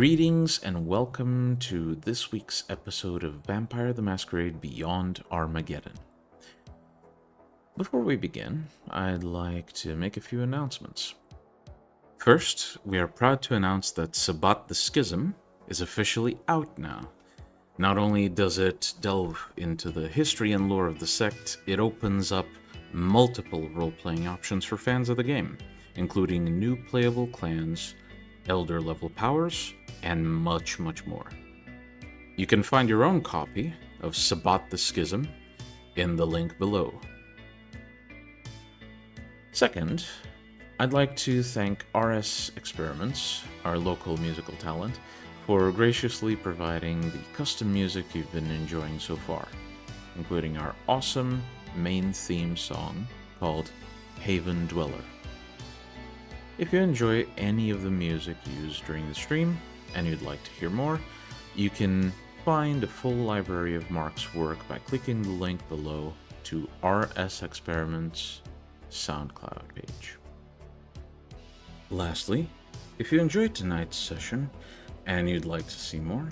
Greetings and welcome to this week's episode of Vampire the Masquerade Beyond Armageddon. Before we begin, I'd like to make a few announcements. First, we are proud to announce that Sabbat the Schism is officially out now. Not only does it delve into the history and lore of the sect, it opens up multiple role-playing options for fans of the game, including new playable clans, elder level powers, and much more. You can find your own copy of Sabbat the Schism in the link below. Second, I'd like to thank RS Experiments, our local musical talent, for graciously providing the custom music you've been enjoying so far, including our awesome main theme song called Haven Dweller. If you enjoy any of the music used during the stream and you'd like to hear more, you can find a full library of Mark's work by clicking the link below to RS Experiments' SoundCloud page. Lastly, if you enjoyed tonight's session and you'd like to see more,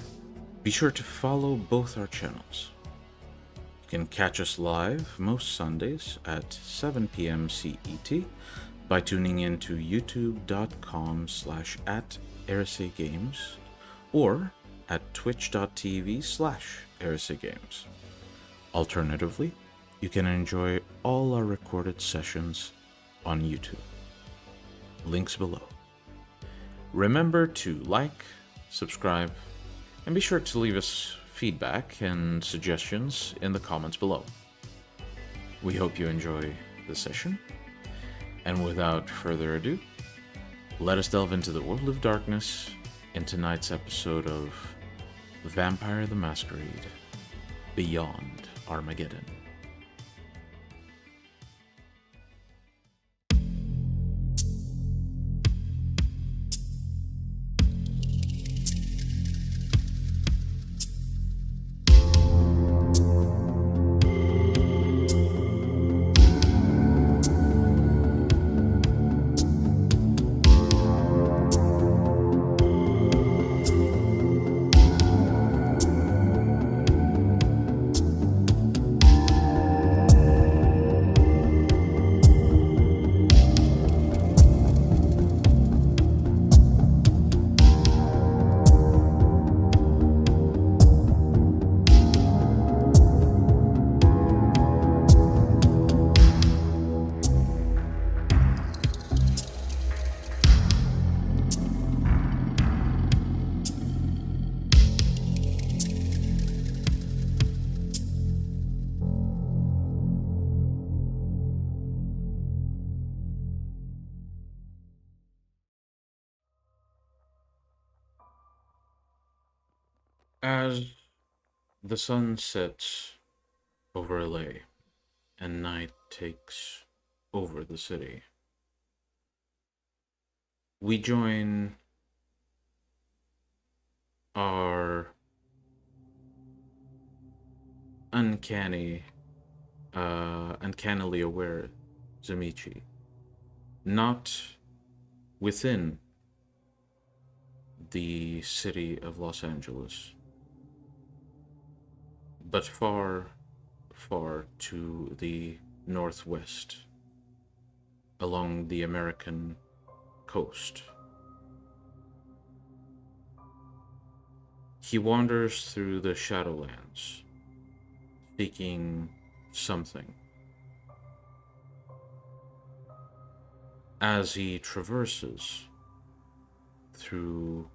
be sure to follow both our channels. You can catch us live most Sundays at 7 p.m. CET by tuning in to youtube.com/@EriseGames or at twitch.tv/EriseGames. Alternatively, you can enjoy all our recorded sessions on YouTube. Links below. Remember to like, subscribe, and be sure to leave us feedback and suggestions in the comments below. We hope you enjoy the session. And without further ado, let us delve into the world of darkness in tonight's episode of Vampire the Masquerade Beyond Armageddon. As the sun sets over LA and night takes over the city, we join our uncannily aware Zamichi, not within the city of Los Angeles, but far to the northwest, along the American coast. He wanders through the Shadowlands, seeking something. As he traverses through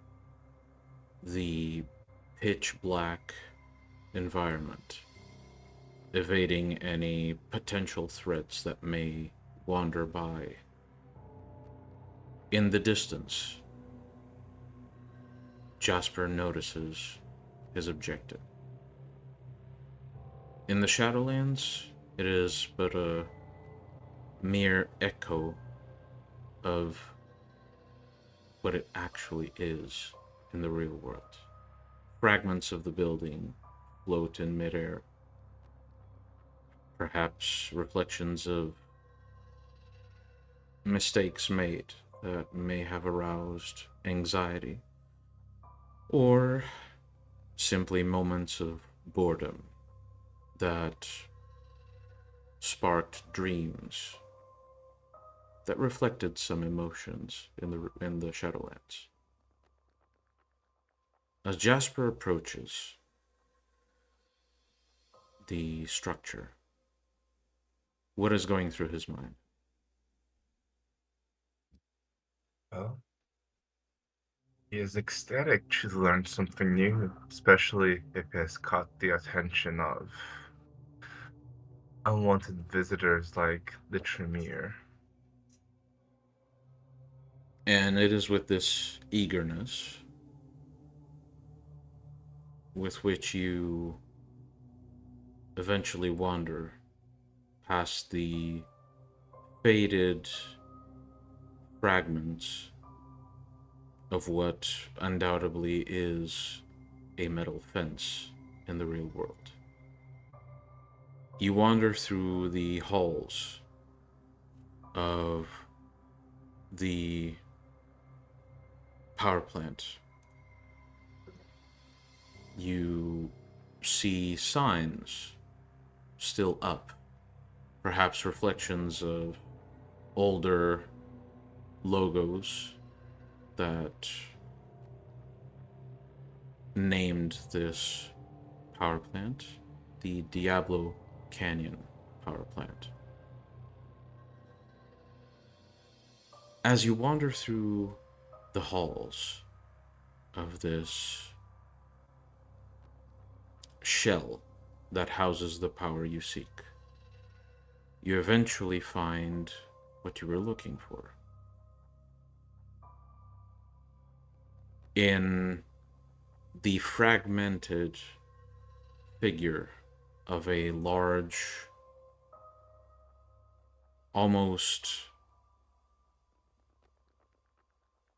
the pitch black environment, evading any potential threats that may wander by. In the distance, Jasper notices his objective. In the Shadowlands, it is but a mere echo of what it actually is in the real world. Fragments of the building float in midair. Perhaps reflections of mistakes made that may have aroused anxiety or simply moments of boredom that sparked dreams that reflected some emotions in the Shadowlands. As Jasper approaches the structure, what is going through his mind? Well, he is ecstatic to learn something new, especially if it has caught the attention of unwanted visitors like the Tremere. And it is with this eagerness with which you eventually wander past the faded fragments of what undoubtedly is a metal fence in the real world. You wander through the halls of the power plant. You see signs still up, perhaps reflections of older logos that named this power plant the Diablo Canyon power plant. As you wander through the halls of this shell that houses the power you seek, you eventually find what you were looking for. In the fragmented figure of a large, almost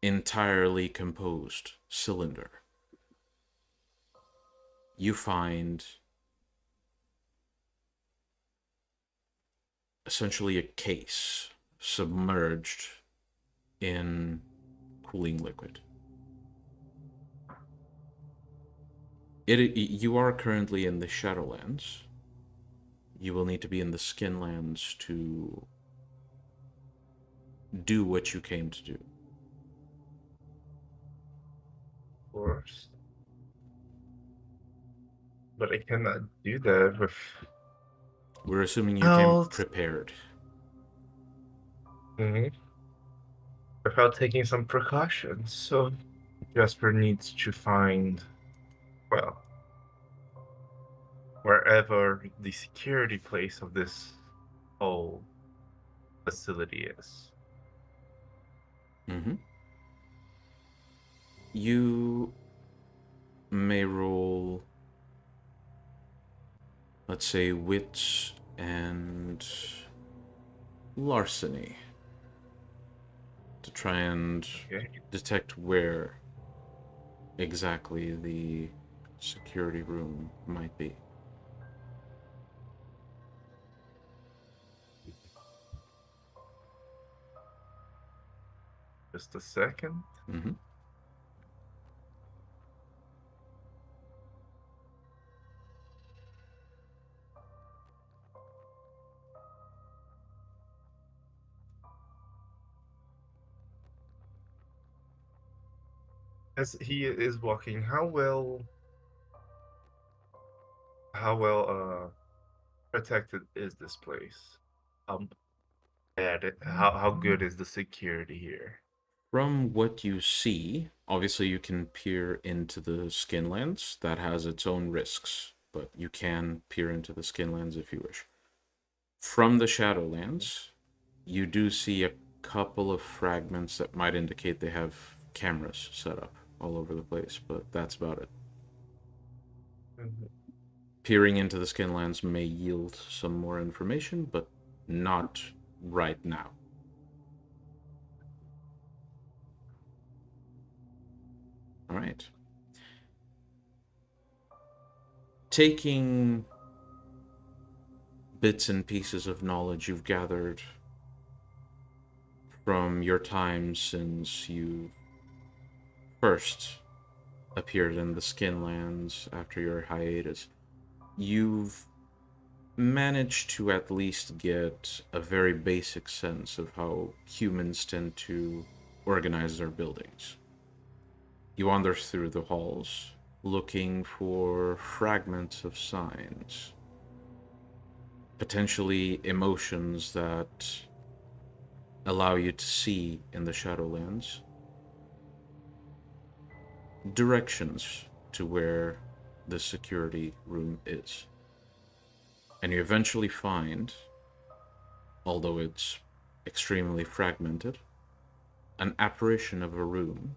entirely composed cylinder, you find essentially a case submerged in cooling liquid. You are currently in the Shadowlands. You will need to be in the Skinlands to do what you came to do. Of course. But I cannot do that We're assuming you came without, prepared. Mhm. Without taking some precautions. So Jasper needs to find, well, wherever the security place of this whole facility is. Mm-hmm. You may roll, let's say, wits and larceny to try and Okay. detect where exactly the security room might be. Just a second. Mm-hmm. As he is walking, how well protected is this place? Um how good is the security here? From what you see, obviously you can peer into the Skinlands. That has its own risks, but you can peer into the Skinlands if you wish. From the Shadowlands, you do see a couple of fragments that might indicate they have cameras set up all over the place, but that's about it. Mhm. Peering into the Skinlands may yield some more information, but not right now. All right. Taking bits and pieces of knowledge you've gathered from your time since you first appeared in the Skinlands after your hiatus, you've managed to at least get a very basic sense of how humans tend to organize their buildings. You wander through the halls, looking for fragments of signs, potentially emotions that allow you to see in the Shadowlands directions to where the security room is. And you eventually find, although it's extremely fragmented, an apparition of a room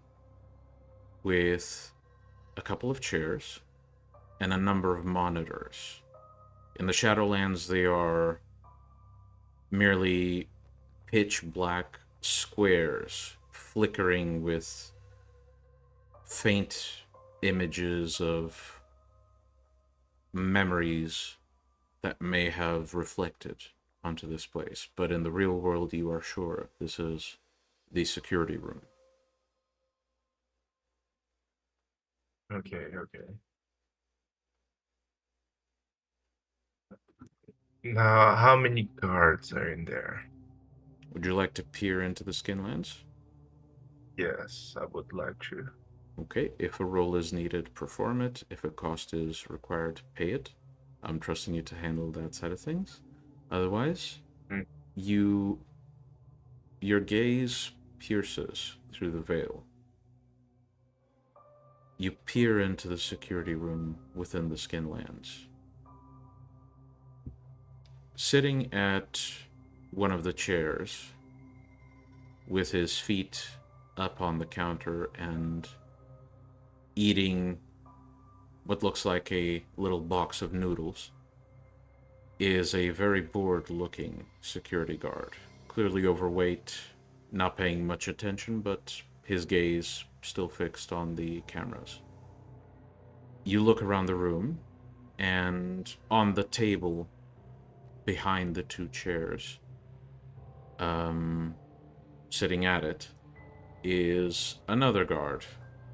with a couple of chairs and a number of monitors. In the Shadowlands, they are merely pitch black squares flickering with faint images of memories that may have reflected onto this place. But in the real world, you are sure this is the security room. Okay, okay. Now, how many guards are in there? Would you like to peer into the Skinlands? Yes, I would like to. Okay, if a roll is needed, perform it. If a cost is required, pay it. I'm trusting you to handle that side of things. Otherwise, Mm. you your gaze pierces through the veil. You peer into the security room within the Skinlands. Sitting at one of the chairs, with his feet up on the counter and eating what looks like a little box of noodles, is a very bored looking security guard. Clearly overweight, not paying much attention, but his gaze still fixed on the cameras. You look around the room, and on the table behind the two chairs, sitting at it, is another guard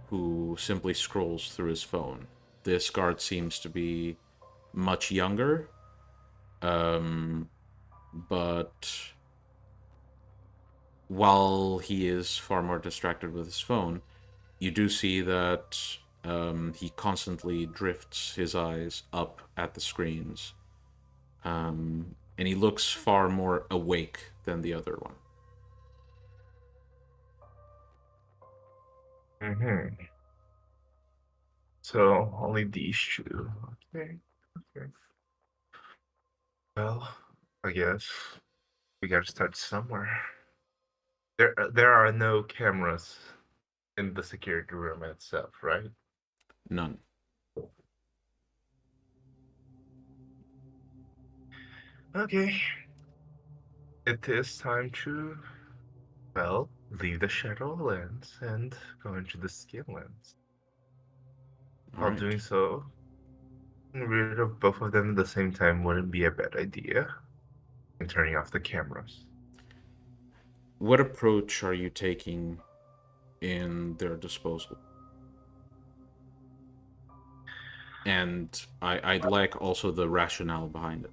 who simply scrolls through his phone. This guard seems to be much younger, but while he is far more distracted with his phone, you do see that he constantly drifts his eyes up at the screens, and he looks far more awake than the other one. Mm-hmm. So only these two. Okay, okay. Well, I guess we gotta start somewhere. There are no cameras in the security room itself, right? None. Okay. It is time to, well, leave the Shadowlands and go into the Skinlands. All While right. doing so, getting rid of both of them at the same time wouldn't be a bad idea. And turning off the cameras. What approach are you taking in their disposal? And I'd like also the rationale behind it.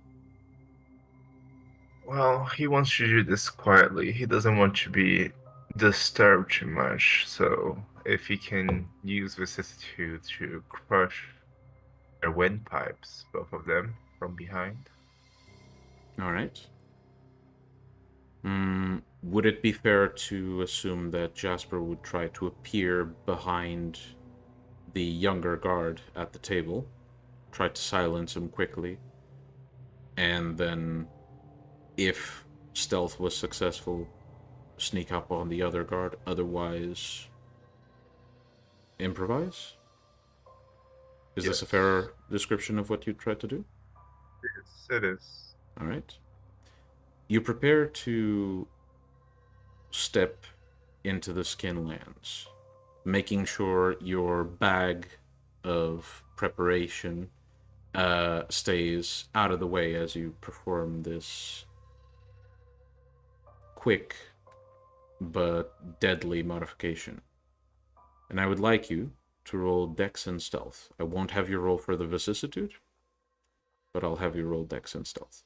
Well, he wants to do this quietly. He doesn't want to be disturbed too much. So if he can use vicissitude to crush their windpipes, both of them, from behind. All right. Would it be fair to assume that Jasper would try to appear behind the younger guard at the table, try to silence him quickly, and then, if stealth was successful, sneak up on the other guard, otherwise, improvise? Is this a Yes. fair description of what you tried to do? Yes, it is. All right. You prepare to step into the Skinlands, making sure your bag of preparation stays out of the way as you perform this quick but deadly modification. And I would like you to roll Dex and Stealth. I won't have you roll for the vicissitude, but I'll have you roll Dex and Stealth.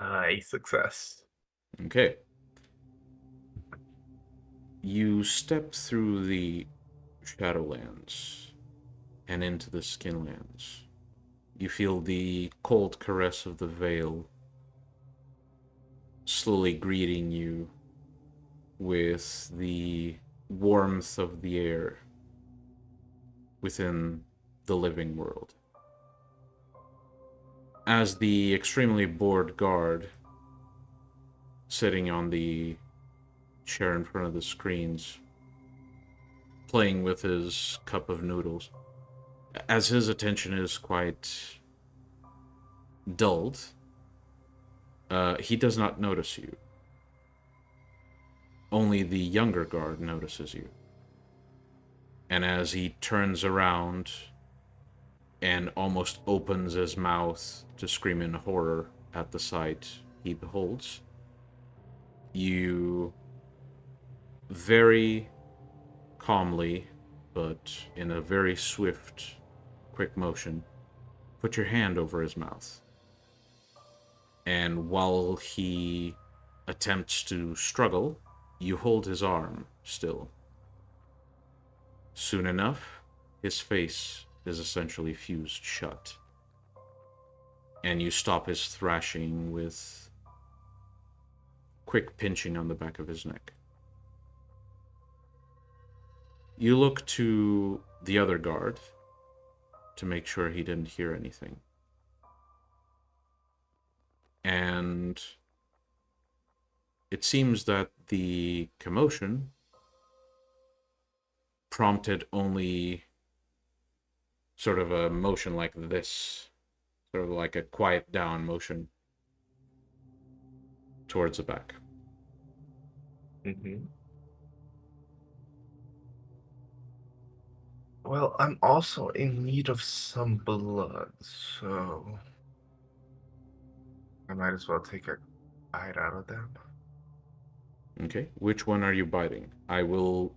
A success. Okay. You step through the Shadowlands and into the Skinlands. You feel the cold caress of the veil slowly greeting you with the warmth of the air within the living world. As the extremely bored guard sitting on the chair in front of the screens, playing with his cup of noodles, as his attention is quite dulled, he does not notice you. Only the younger guard notices you. And as he turns around and almost opens his mouth to scream in horror at the sight he beholds, you very calmly, but in a very swift, quick motion, put your hand over his mouth. And while he attempts to struggle, you hold his arm still. Soon enough, his face is essentially fused shut. And you stop his thrashing with quick pinching on the back of his neck. You look to the other guard to make sure he didn't hear anything. And it seems that the commotion prompted only sort of a motion like this, sort of like a quiet down motion towards the back. Mm-hmm. Well, I'm also in need of some blood, so I might as well take a bite out of them. Okay, which one are you biting? I will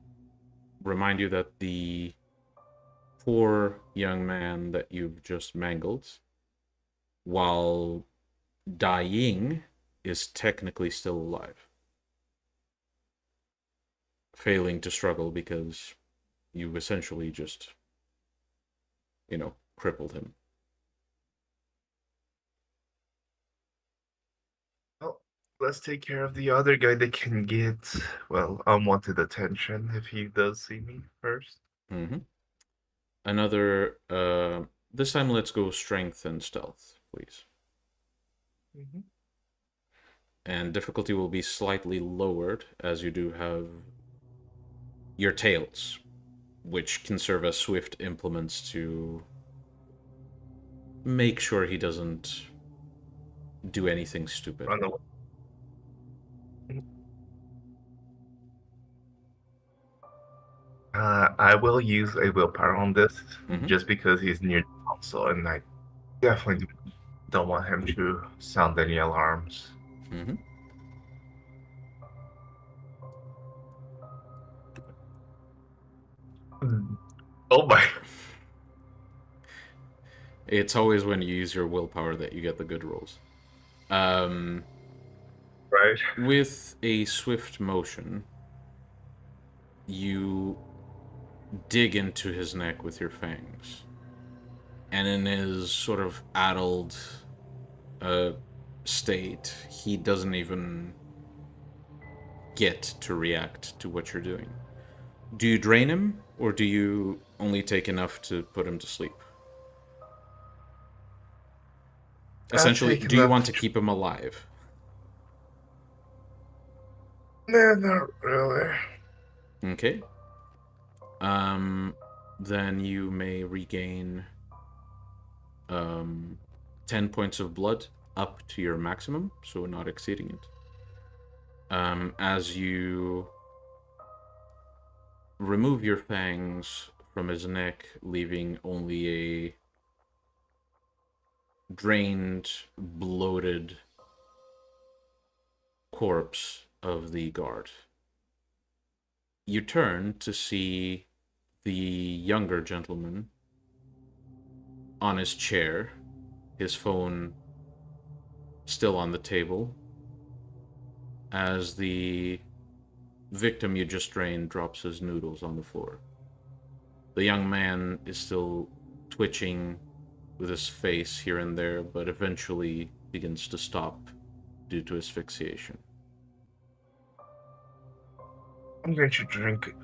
remind you that the poor young man that you've just mangled, while dying, is technically still alive. Failing to struggle because you essentially just, crippled him. Well, let's take care of the other guy that can get, well, unwanted attention if he does see me first. Mm-hmm. Another, this time let's go strength and stealth, please. Mm-hmm. And difficulty will be slightly lowered as you do have your tails, which can serve as swift implements to make sure he doesn't do anything stupid. Run away. I will use a willpower on this just because he's near the console, and I definitely don't want him to sound any alarms. Mm-hmm. Oh my. It's always when you use your willpower that you get the good rolls. Right. With a swift motion, you dig into his neck with your fangs. And in his sort of addled state, he doesn't even get to react to what you're doing. Do you drain him, or do you only take enough to put him to sleep? Essentially, do you want to keep him alive? No, not really. Okay. Then you may regain 10 points of blood up to your maximum, so not exceeding it. As you remove your fangs from his neck, leaving only a drained, bloated corpse of the guard. You turn to see the younger gentleman on his chair, his phone still on the table, as the victim you just drained drops his noodles on the floor. The young man is still twitching with his face here and there, but eventually begins to stop due to asphyxiation. I'm going to drink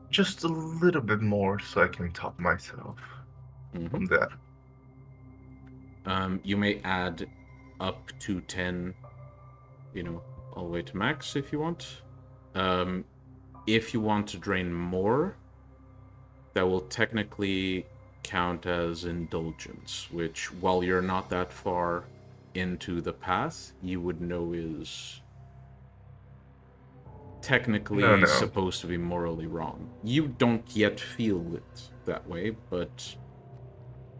just a little bit more so I can top myself from that. You may add up to 10, all the way to max if you want. If you want to drain more, that will technically count as indulgence, which, while you're not that far into the path, you would know is technically supposed to be morally wrong. You don't yet feel it that way, but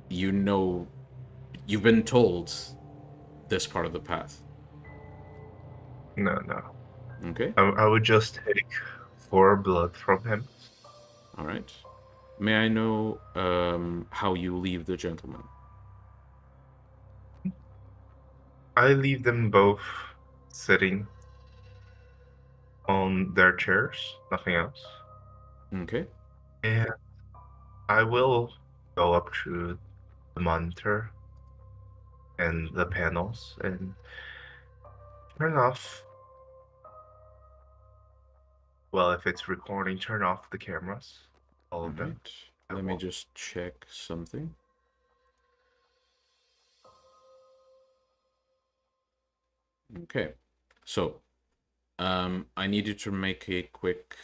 you've been told this part of the path. No. Okay. I would just take 4 blood from him. All right. May I know how you leave the gentleman? I leave them both sitting on their chairs, nothing else. Okay. And I will go up to the monitor and the panels and turn off. Well, if it's recording, turn off the cameras. All of them. Let me just check something. Okay. So, I need you to make a quick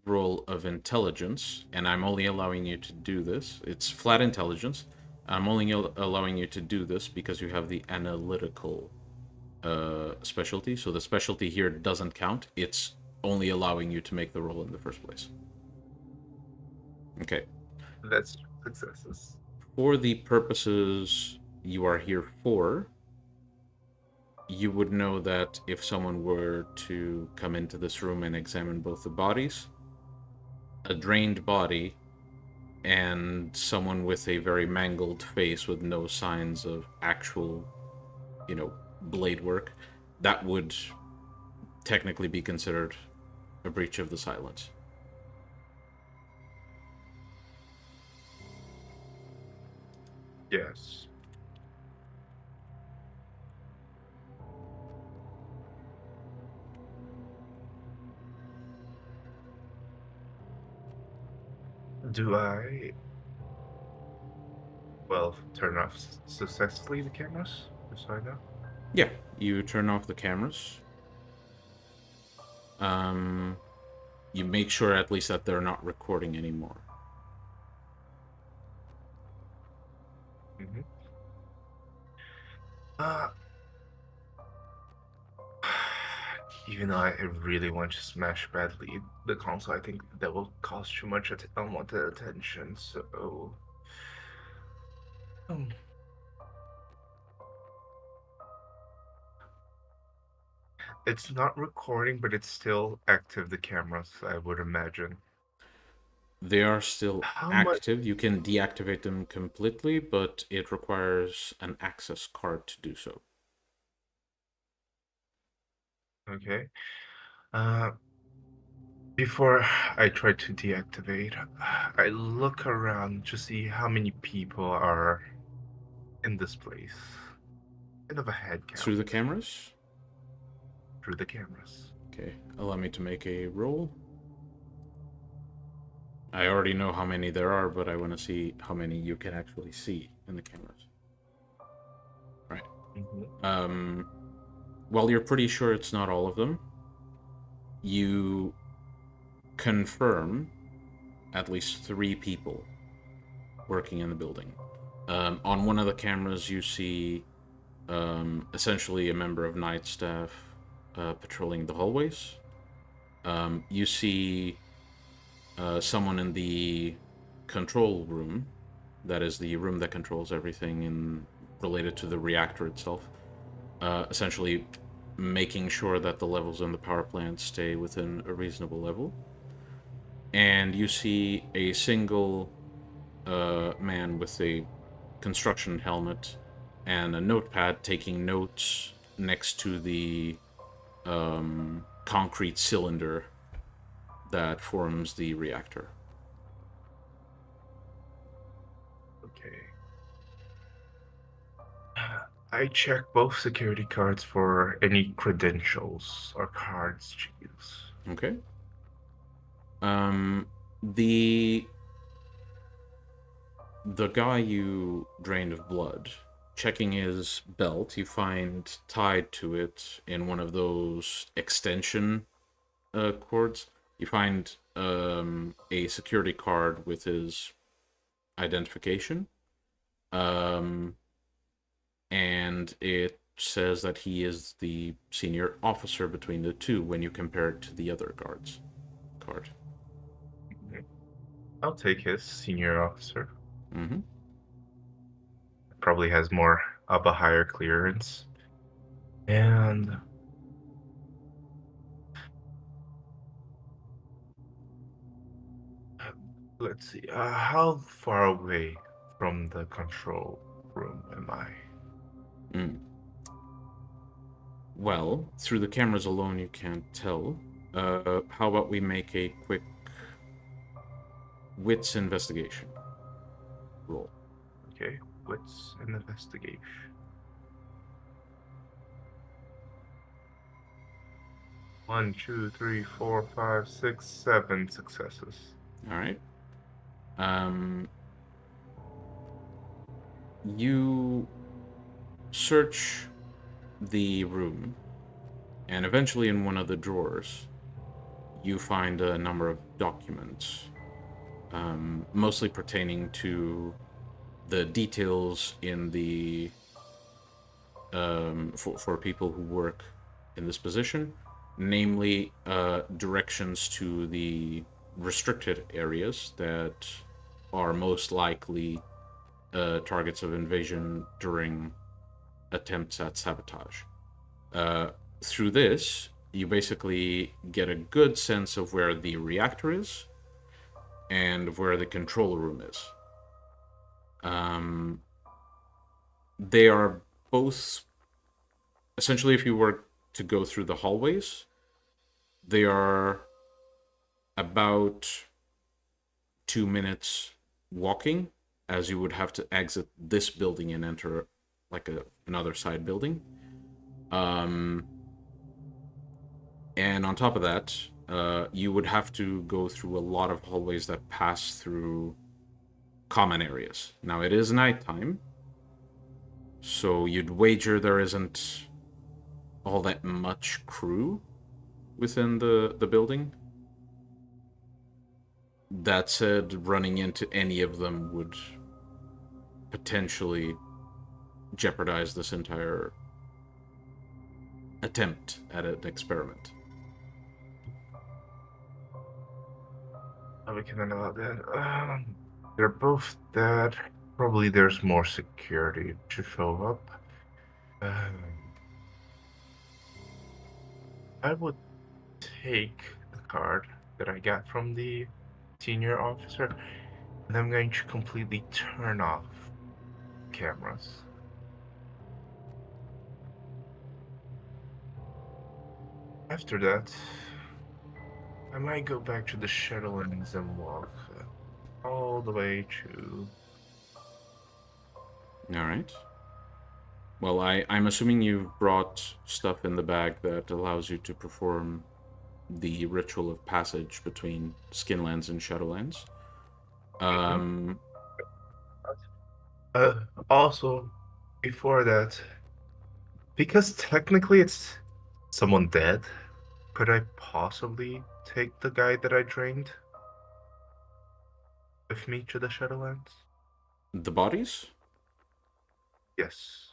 roll of intelligence, and I'm only allowing you to do this. It's flat intelligence. I'm only allowing you to do this because you have the analytical specialty. So the specialty here doesn't count. It's only allowing you to make the roll in the first place. Okay. That's successes. For the purposes you are here for, you would know that if someone were to come into this room and examine both the bodies, a drained body and someone with a very mangled face with no signs of actual, blade work, that would technically be considered a breach of the silence. Yes. Do I, turn off successfully the cameras? Just so I know. Yeah, you turn off the cameras. You make sure at least that they're not recording anymore. Mm-hmm. Even though I really want to smash badly the console, I think that will cause too much unwanted attention, so... It's not recording, but it's still active, the cameras, I would imagine. They are still active. You can deactivate them completely, but it requires an access card to do so. Okay. Before I try to deactivate, I look around to see how many people are in this place. Kind of a head count. Through the cameras? Through the cameras. Okay, allow me to make a roll. I already know how many there are, but I want to see how many you can actually see in the cameras. Right. Mm-hmm. While you're pretty sure it's not all of them, you confirm at least 3 people working in the building. On one of the cameras, you see essentially a member of night staff patrolling the hallways. You see someone in the control room, that is the room that controls everything related to the reactor itself, essentially making sure that the levels in the power plant stay within a reasonable level. And you see a single man with a construction helmet and a notepad taking notes next to the concrete cylinder that forms the reactor. Okay. I check both security cards for any credentials or cards to use. Okay. The guy you drained of blood, checking his belt, you find tied to it in one of those extension cords. You find a security card with his identification, and it says that he is the senior officer between the two when you compare it to the other guard's card. I'll take his senior officer. Mm-hmm. Probably has more of a higher clearance. And let's see, how far away from the control room am I? Mm. Well, through the cameras alone, you can't tell. How about we make a quick wits investigation roll? Okay, what's an investigation? One, two, three, four, five, six, 7 successes. All right. You search the room, and eventually, in one of the drawers, you find a number of documents, mostly pertaining to the details in the for people who work in this position, namely directions to the restricted areas that are most likely targets of invasion during attempts at sabotage. Through this, you basically get a good sense of where the reactor is and where the control room is. They are both, essentially, if you were to go through the hallways, they are about 2 minutes walking, as you would have to exit this building and enter like another side building. And on top of that, you would have to go through a lot of hallways that pass through common areas. Now, it is nighttime, so you'd wager there isn't all that much crew within the building. That said, running into any of them would potentially jeopardize this entire attempt at an experiment. We can allow that. They're both dead. Probably there's more security to show up. I would take the card that I got from the senior officer, and I'm going to completely turn off cameras. After that, I might go back to the Shadowlands and walk all the way to... Alright. Well, I'm assuming you brought stuff in the bag that allows you to perform the ritual of passage between Skinlands and Shadowlands. Also, before that, because technically it's someone dead, could I possibly take the guy that I drained with me to the Shadowlands? The bodies? Yes.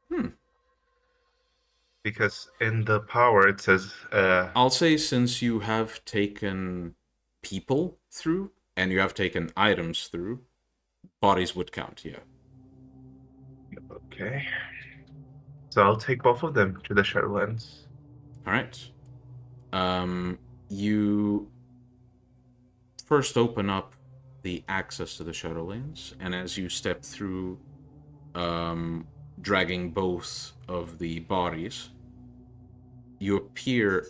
Hmm. Because in the power it says... I'll say since you have taken people through, and you have taken items through, bodies would count, yeah. Okay. So I'll take both of them to the Shadowlands. All right. You first open up the access to the Shadowlands, and as you step through, dragging both of the bodies, you appear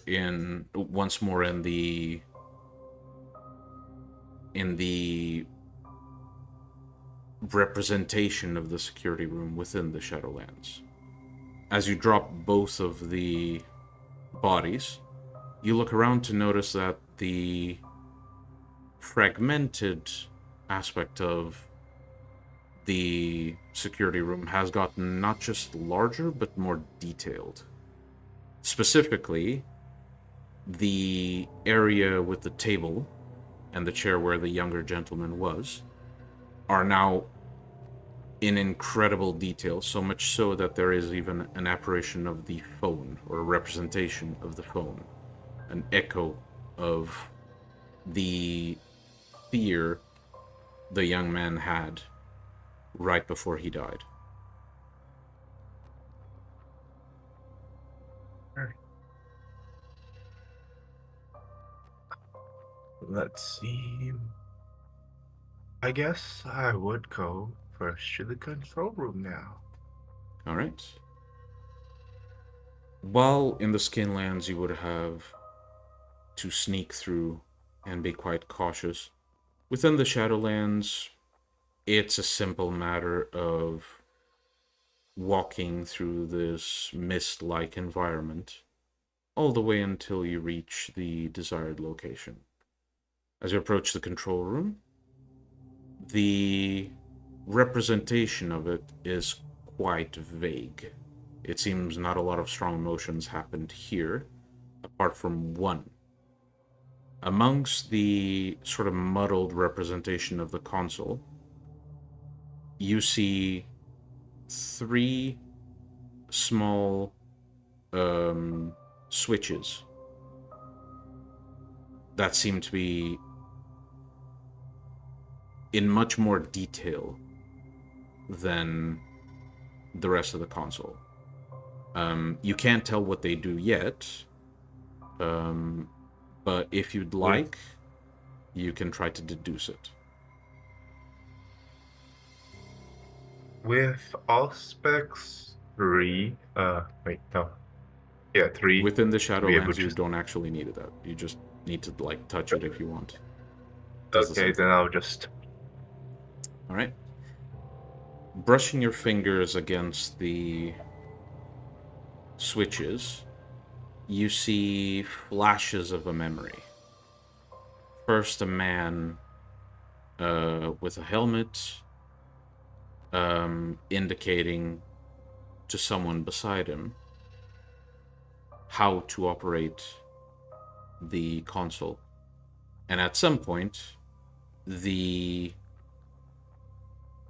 once more in the representation of the security room within the Shadowlands. As you drop both of the bodies, you look around to notice that the fragmented aspect of the security room has gotten not just larger, but more detailed. Specifically, the area with the table and the chair where the younger gentleman was are now in incredible detail, so much so that there is even an apparition of the phone, or a representation of the phone, an echo of the fear the young man had right before he died. Let's see. I guess I would go first to the control room now. All right. While in the Skinlands, you would have to sneak through and be quite cautious. Within the Shadowlands, it's a simple matter of walking through this mist-like environment all the way until you reach the desired location. As you approach the control room, the representation of it is quite vague. It seems not a lot of strong emotions happened here, apart from one. Amongst the sort of muddled representation of the console, you see 3 small switches that seem to be in much more detail than the rest of the console. You can't tell what they do yet, but if you'd like, you can try to deduce it. With all specs 3, wait, no. Yeah, 3. Within the to be able Shadowlands, you to... don't actually need that. You just need to, like, touch it if you want. Okay, then I'll just... Alright. Brushing your fingers against the switches, you see flashes of a memory. First, a man with a helmet, indicating to someone beside him how to operate the console. And at some point, the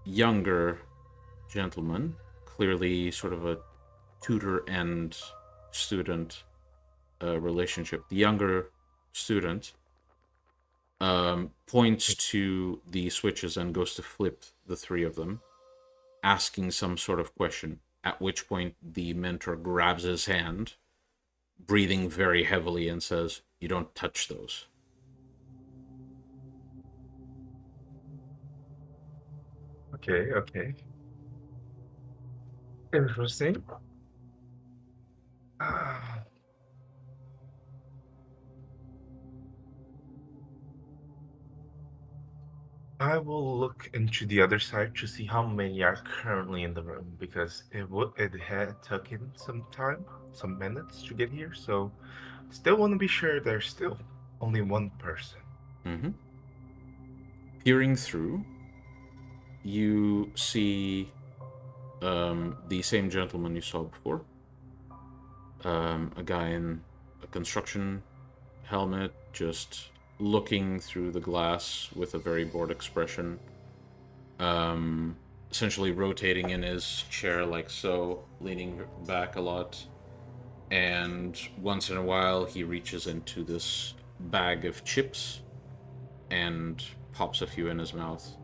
younger gentleman, clearly sort of a tutor and student relationship, the younger student points to the switches and goes to flip the 3 of them, asking some sort of question, at which point the mentor grabs his hand, breathing very heavily, and says, "You don't touch those." Okay. Interesting. I will look into the other side to see how many are currently in the room, because it had taken some time, some minutes to get here, so still want to be sure there's still only one person. Mm-hmm. Peering through, you see the same gentleman you saw before. A guy in a construction helmet, just looking through the glass with a very bored expression. Essentially rotating in his chair like so, leaning back a lot. And once in a while, he reaches into this bag of chips and pops a few in his mouth.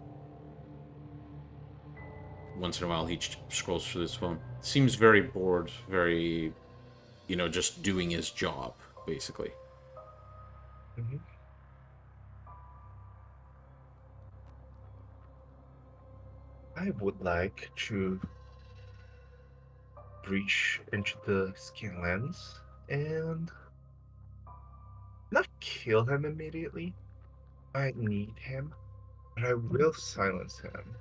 Once in a while, he scrolls through his phone. Seems very bored, very, just doing his job, basically. Mhm. I would like to reach into the skin lens and not kill him immediately. I need him, but I will silence him.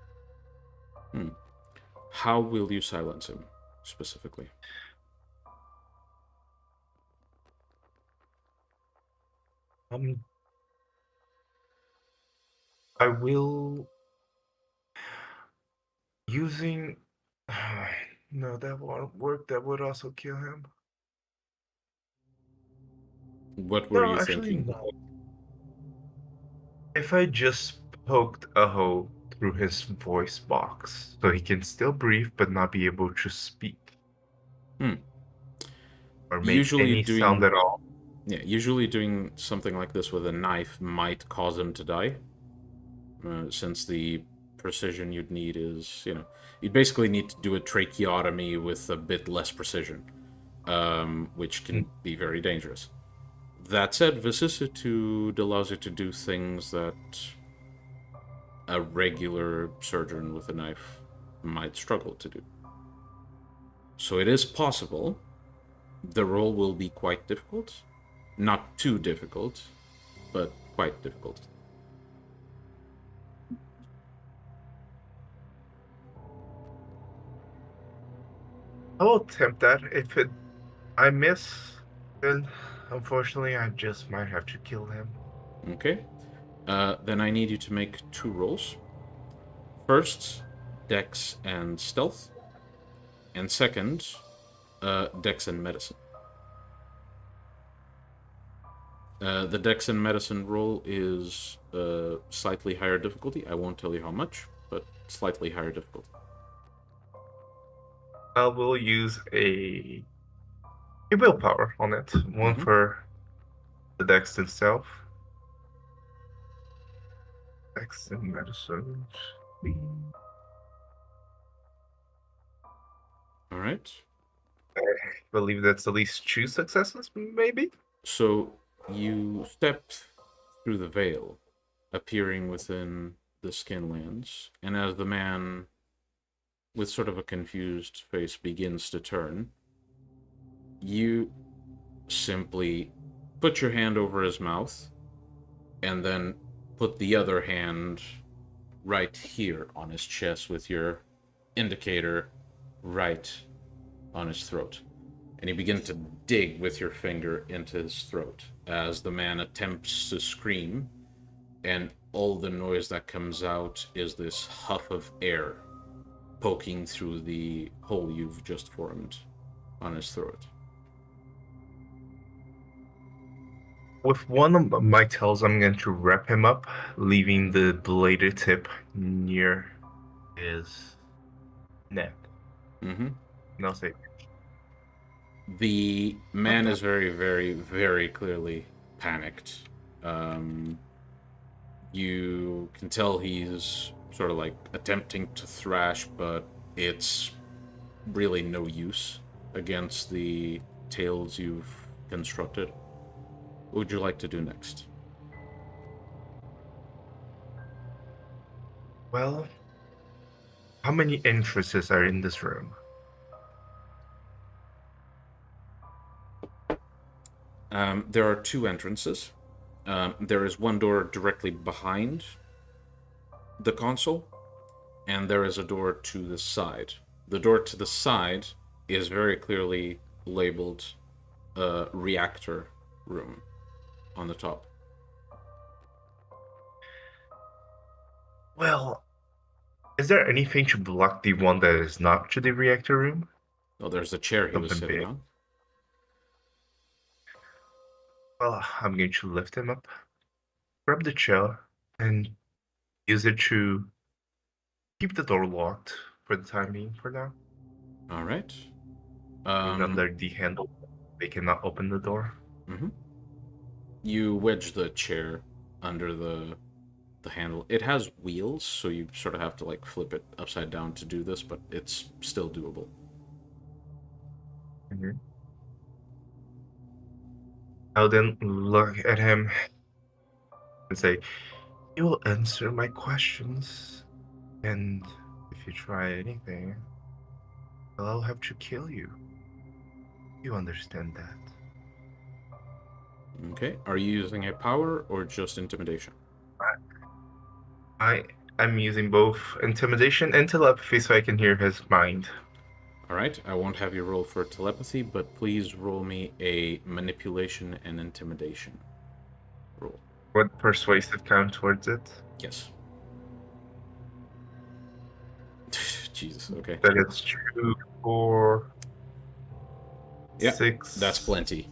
Hmm. How will you silence him, specifically? Um, I will using. No, that won't work. That would also kill him. What were No, you actually, thinking? no. If I just poked a hole through his voice box so he can still breathe but not be able to speak Hmm. or make Usually any sound doing, at all. usually doing something like this with a knife might cause him to die, since the precision you'd need is, you'd basically need to do a tracheotomy with a bit less precision, which Mm. can be very dangerous. That said, vicissitude allows you to do things that a regular surgeon with a knife might struggle to do. So it is possible. The role will be quite difficult. Not too difficult, but quite difficult. I will attempt that. If I miss, then unfortunately I just might have to kill him. Okay? Then I need you to make 2 rolls. First, Dex and Stealth, and second, Dex and Medicine. The Dex and Medicine roll is slightly higher difficulty. I won't tell you how much, but slightly higher difficulty. I will use a willpower on it. One Mm-hmm. for the dex itself. Dex and medicine. All right. I believe that's at least 2 successes, maybe? So you step through the veil, appearing within the skinlands, and as the man with sort of a confused face begins to turn, you simply put your hand over his mouth and then put the other hand right here on his chest with your indicator right on his throat. And you begin to dig with your finger into his throat as the man attempts to scream, and all the noise that comes out is this huff of air poking through the hole you've just formed on his throat. With one of my tails, I'm going to wrap him up, leaving the bladed tip near his neck. Mm-hmm. And I'll say, The not man bad. is very, very, very clearly panicked. Um, you can tell he's sort of like attempting to thrash, but it's really no use against the tales you've constructed. What would you like to do next? Well, how many entrances are in this room? There are 2 entrances. There is one door directly behind the console, and there is a door to the side. The door to the side is very clearly labeled reactor room on the top. Well, is there anything to block the one that is not to the reactor room? Oh, there's the chair he was Something sitting big. on. Well, I'm going to lift him up, grab the chair, and use it to keep the door locked for the time being for now. All right. And under the handle, they cannot open the door. Mhm. You wedge the chair under the the handle. It has wheels, so you sort of have to like flip it upside down to do this, but it's still doable. Mm-hmm. I'll then look at him and say, "You will answer my questions, and if you try anything, well, I'll have to kill you. You understand that?" Okay. Are you using a power or just intimidation? I I'm using both intimidation and telepathy so I can hear his mind. All right. I won't have you roll for telepathy, but please roll me a manipulation and intimidation roll. What persuasive count towards it? Yes. Jesus. Okay. That is 2, 4, Yeah, 6. that's plenty.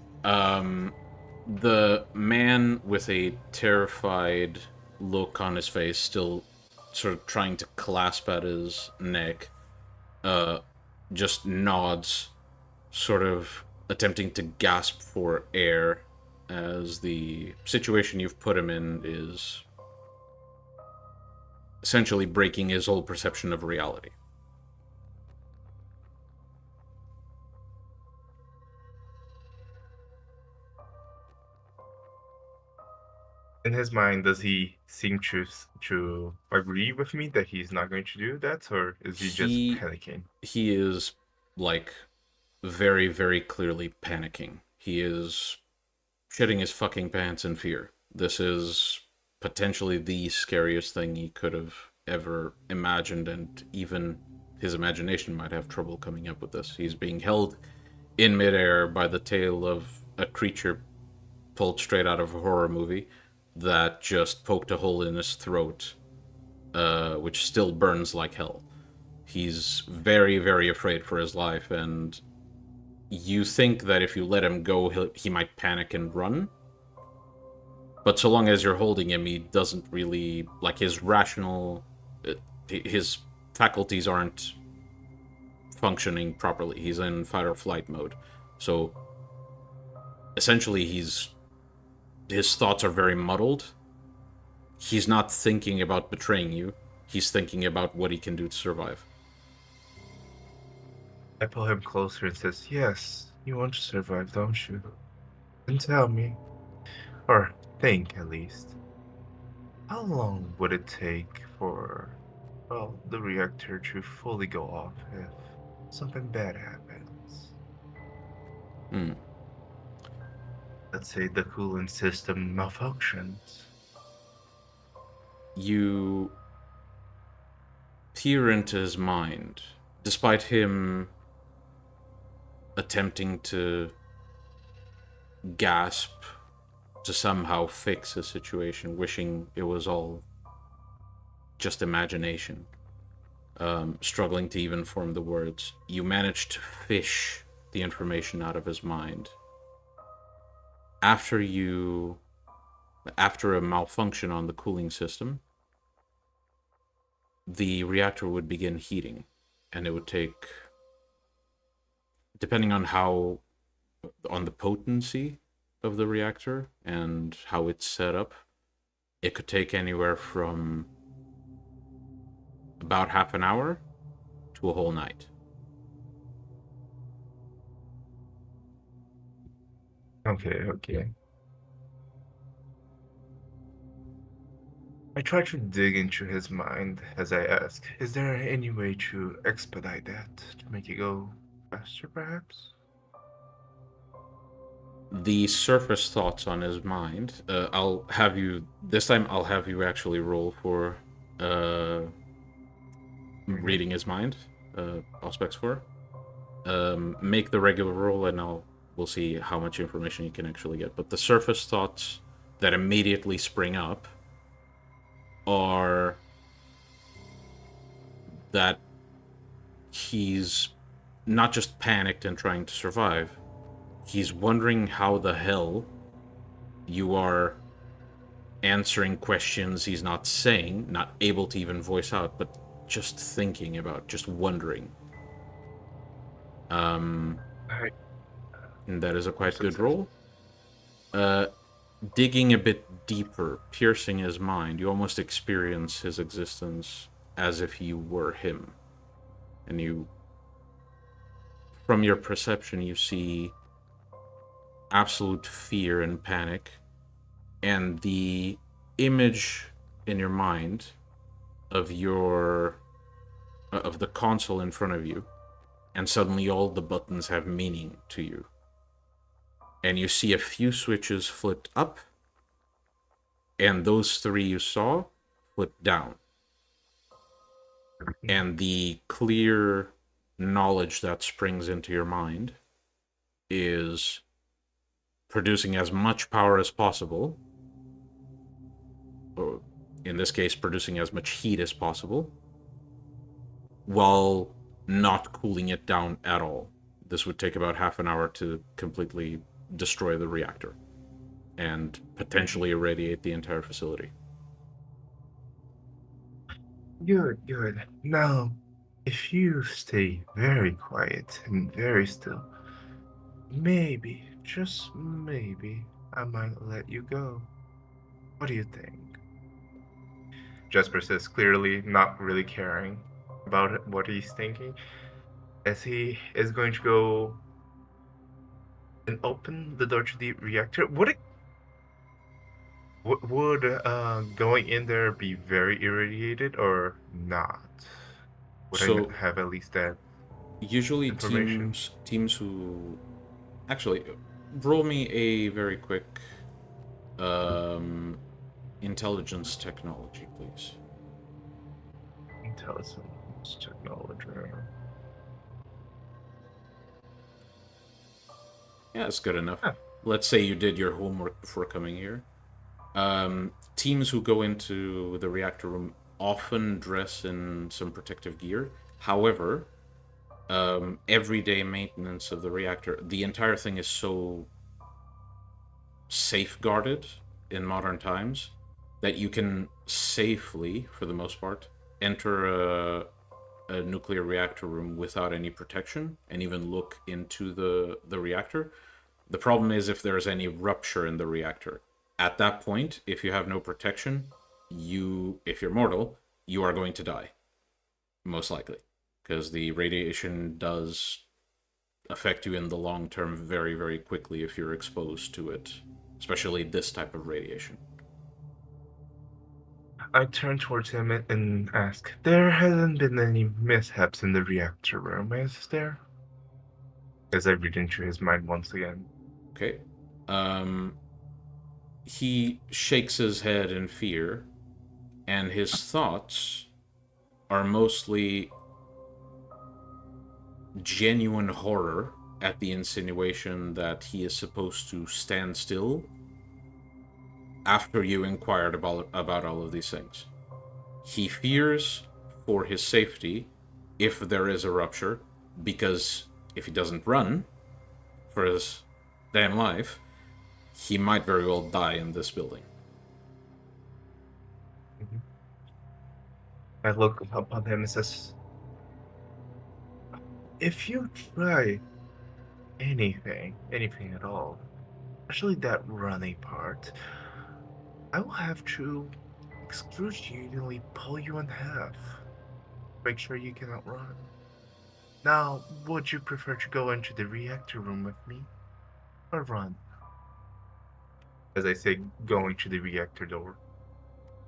The man with a terrified look on his face, still sort of trying to clasp at his neck, just nods, sort of attempting to gasp for air, as the situation you've put him in is essentially breaking his whole perception of reality. In his mind, does he seem to agree with me that he's not going to do that, or is he just He panicking? he is like very, very clearly panicking. He is shitting his fucking pants in fear. This is potentially the scariest thing he could have ever imagined, and even his imagination might have trouble coming up with this. He's being held in midair by the tail of a creature pulled straight out of a horror movie that just poked a hole in his throat, which still burns like hell. He's very, very afraid for his life, and you think that if you let him go, he might panic and run. But so long as you're holding him, he doesn't really like his rational, his faculties aren't functioning properly. He's in fight or flight mode, so essentially his thoughts are very muddled. He's not thinking about betraying you. He's thinking about what he can do to survive. I pull him closer and says, "Yes, you want to survive, don't you? Then tell me, or think at least, how long would it take for, well, the reactor to fully go off if something bad happens? Hmm. Let's say the coolant system malfunctions." You peer into his mind, despite him attempting to gasp to somehow fix a situation, wishing it was all just imagination, struggling to even form the words. You manage to fish the information out of his mind. After a malfunction on the cooling system, the reactor would begin heating, and it would take, depending on the potency of the reactor and how it's set up, it could take anywhere from about half an hour to a whole night. Okay. I try to dig into his mind as I ask, is there any way to expedite that, to make it go faster, perhaps? The surface thoughts on his mind, I'll have you, this time I'll have you actually roll for Mhm. reading his mind, Auspex 4. Make the regular roll and we'll see how much information you can actually get. But the surface thoughts that immediately spring up are that he's not just panicked and trying to survive, he's wondering how the hell you are answering questions he's not saying, not able to even voice out, but just thinking about, just wondering. I And that is a quite good success. roll. digging a bit deeper, piercing his mind, you almost experience his existence as if you were him. And you, from your perception, you see absolute fear and panic, and the image in your mind of the console in front of you, and suddenly all the buttons have meaning to you. And you see a few switches flipped up, and those three you saw flipped down. And the clear knowledge that springs into your mind is producing as much power as possible, or in this case, producing as much heat as possible, while not cooling it down at all. This would take about half an hour to completely destroy the reactor and potentially irradiate the entire facility. Good, good. Now, if you stay very quiet and very still, maybe, just maybe, I might let you go. What do you think? Jesper says, clearly not really caring about what he's thinking, as he is going to go and open the door to the reactor. Would going in there be very irradiated or not? Would I So have at least that usually information? teams who actually roll me a very quick um, intelligence technology, please. Intelligence technology. Yeah, it's good enough. Huh. Let's say you did your homework before coming here. Teams who go into the reactor room often dress in some protective gear. However, everyday maintenance of the reactor, the entire thing is so safeguarded in modern times that you can safely, for the most part, enter a nuclear reactor room without any protection and even look into the reactor. The problem is if there's any rupture in the reactor. At that point, if you have no protection, if you're mortal, you are going to die, most likely, because the radiation does affect you in the long term very, very quickly if you're exposed to it, especially this type of radiation. I turn towards him and ask, there hasn't been any mishaps in the reactor room, is there? As I read into his mind once again. Okay. Um, he shakes his head in fear, and his thoughts are mostly genuine horror at the insinuation that he is supposed to stand still after you inquired about all of these things. He fears for his safety if there is a rupture, because if he doesn't run for his damn life, he might very well die in this building. Mhm. I look up on him and says, if you try anything at all, especially that running part, I will have to excruciatingly pull you in half. Make sure you cannot run. Now, would you prefer to go into the reactor room with me or run? As I say, going to the reactor door.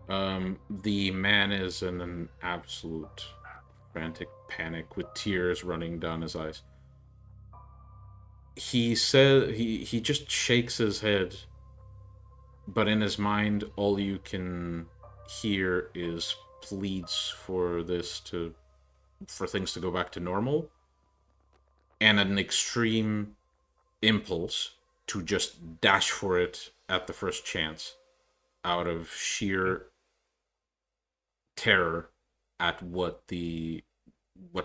The man is in an absolute frantic panic with tears running down his eyes. He just shakes his head, but in his mind, all you can hear is pleads for things to go back to normal, and an extreme impulse to just dash for it at the first chance, out of sheer terror at what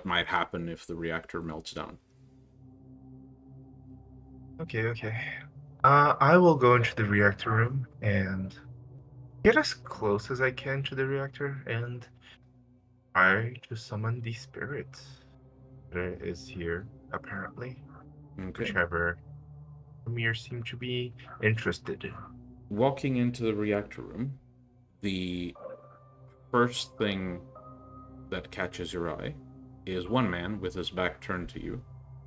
might happen if the reactor melts down. Okay, okay. I will go into the reactor room and get as close as I can to the reactor and try to summon the spirit that is here, apparently. Okay. Whichever Amir seem to be interested in. Walking into the reactor room, the first thing that catches your eye is one man with his back turned to you,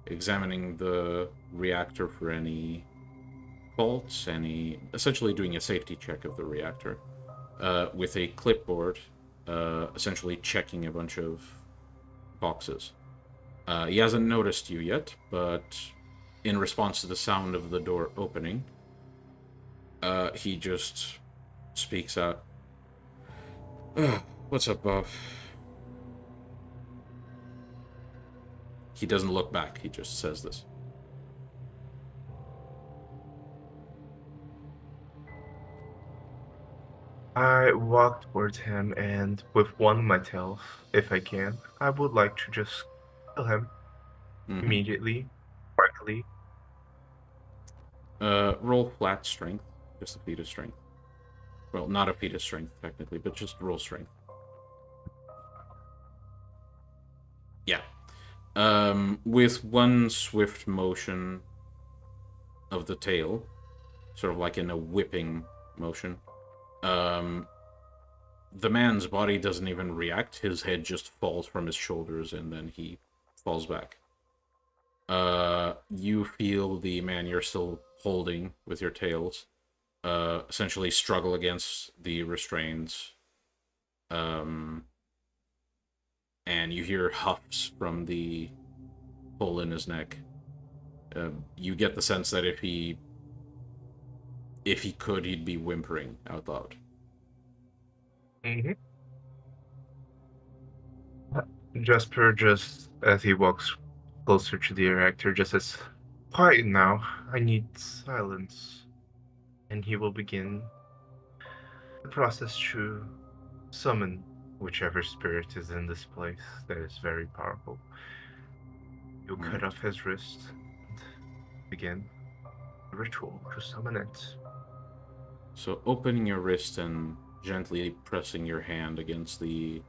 examining the reactor for any faults, essentially doing a safety check of the reactor, with a clipboard, essentially checking a bunch of boxes. He hasn't noticed you yet, but in response to the sound of the door opening, he just speaks out. What's up, Bob? He doesn't look back, he just says this. I walk towards him, and with one myself, if I can, I would like to just kill him Mm-hmm. immediately, quietly. Roll flat strength, just a feat of strength. Well, not a feat of strength, technically, but just roll strength. Yeah. With one swift motion of the tail, sort of like in a whipping motion, um, the man's body doesn't even react. His head just falls from his shoulders and then he falls back. You feel the man you're still holding with your tails essentially struggle against the restraints. Um, and you hear huffs from the hole in his neck. You get the sense that if he could, he'd be whimpering out loud. Mm-hmm. Jasper, just as he walks closer to the reactor, just says, "Quiet now. I need silence." And he will begin the process to summon whichever spirit is in this place that is very powerful. You'll All cut right. off his wrist and begin the ritual to summon it. So opening your wrist and gently pressing your hand against the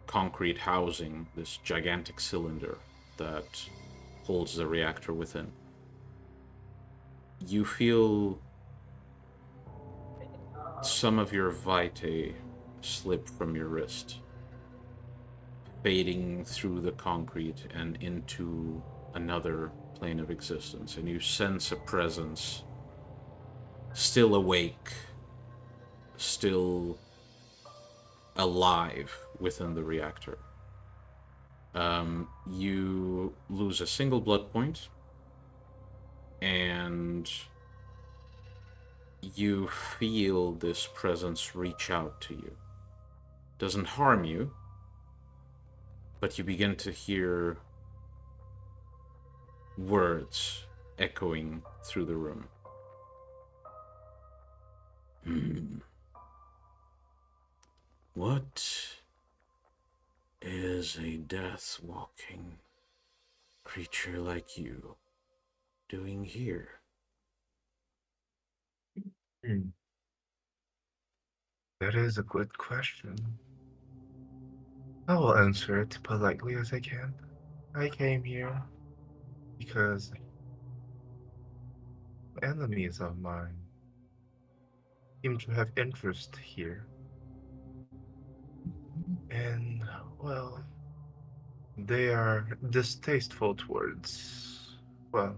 concrete housing, this gigantic cylinder that holds the reactor within, you feel some of your vitae slip from your wrist, fading through the concrete and into another plane of existence, and you sense a presence still awake, still alive within the reactor. You lose a single blood point, and you feel this presence reach out to you. Doesn't harm you, but you begin to hear words echoing through the room. What is a death walking creature like you doing here? Hmm. That is a good question. I will answer it politely as I can. I came here because enemies of mine seem to have interest here. And, well, they are distasteful towards, well,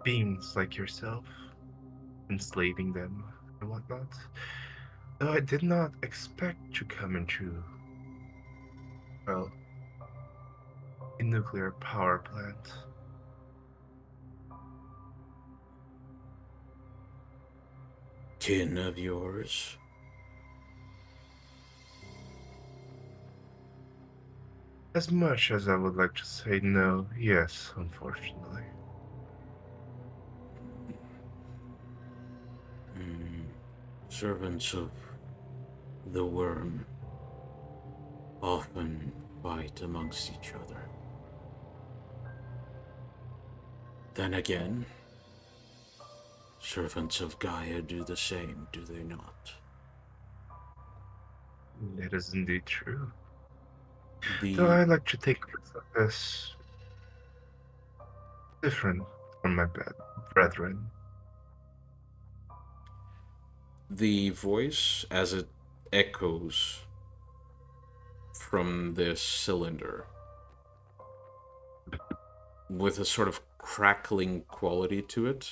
beings like yourself, enslaving them and whatnot. Though I did not expect to come into, well, a nuclear power plant. Kin of yours? As much as I would like to say no, yes, unfortunately. Servants of the worm often fight amongst each other. Then again, servants of Gaia do the same, do they not? It is indeed true. Though The I like to think of this as different from my brethren. The voice, as it echoes from this cylinder, with a sort of crackling quality to it,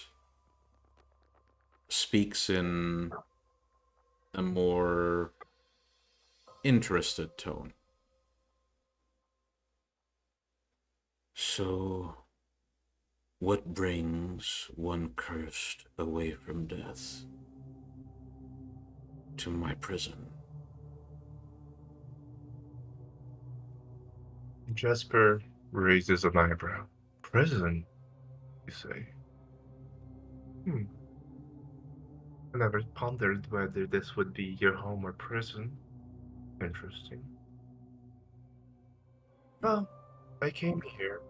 speaks in a more interested tone. So, what brings one cursed away from death to my prison? Jasper raises an eyebrow. Prison, you say? I never pondered whether this would be your home or prison. Interesting. Well, I came here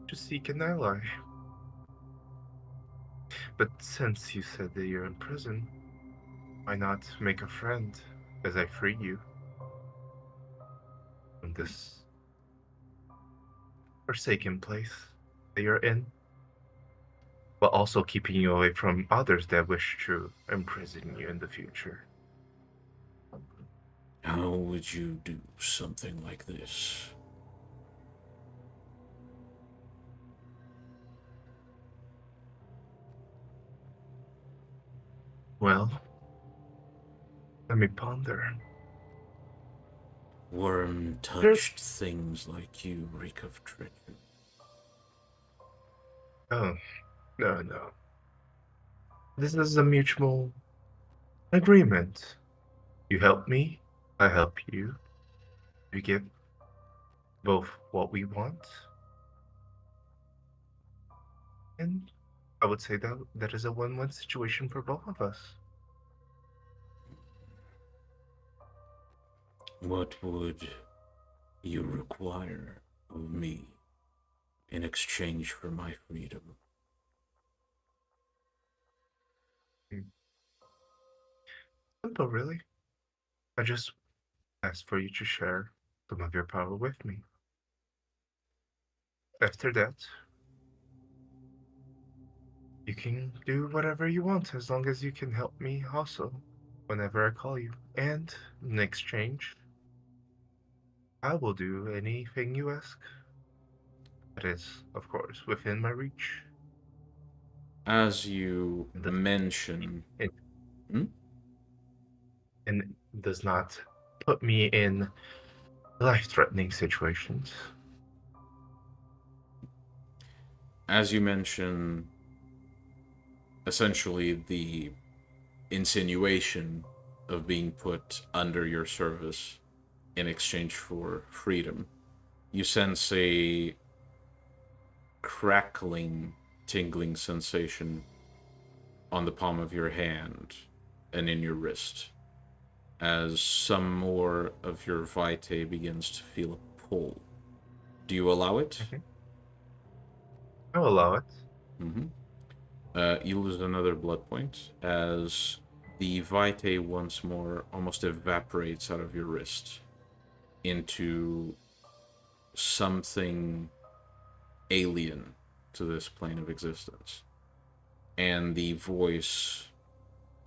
to seek an ally. But since you said that you're in prison, why not make a friend as I free you from this forsaken place that you're in, while also keeping you away from others that wish to imprison you in the future? How would you do something like this? Well, let me ponder. Worm-touched things like you reek of treachery. Oh, no. This is a mutual agreement. You help me, I help you. We get both what we want. And I would say that that is a win-win situation for both of us. What would you require of me in exchange for my freedom? Simple, really. I just asked for you to share some of your power with me. After that, you can do whatever you want as long as you can help me also whenever I call you. And in exchange, I will do anything you ask. That is, of course, within my reach. As you The, mention, it, hmm? and does not put me in life-threatening situations. As you mention, essentially the insinuation of being put under your service in exchange for freedom, you sense a crackling, tingling sensation on the palm of your hand and in your wrist as some more of your vitae begins to feel a pull. Do you allow it? Mhm. I'll allow it. Mm-hmm. You lose another blood point as the vitae once more almost evaporates out of your wrist into something alien to this plane of existence. And the voice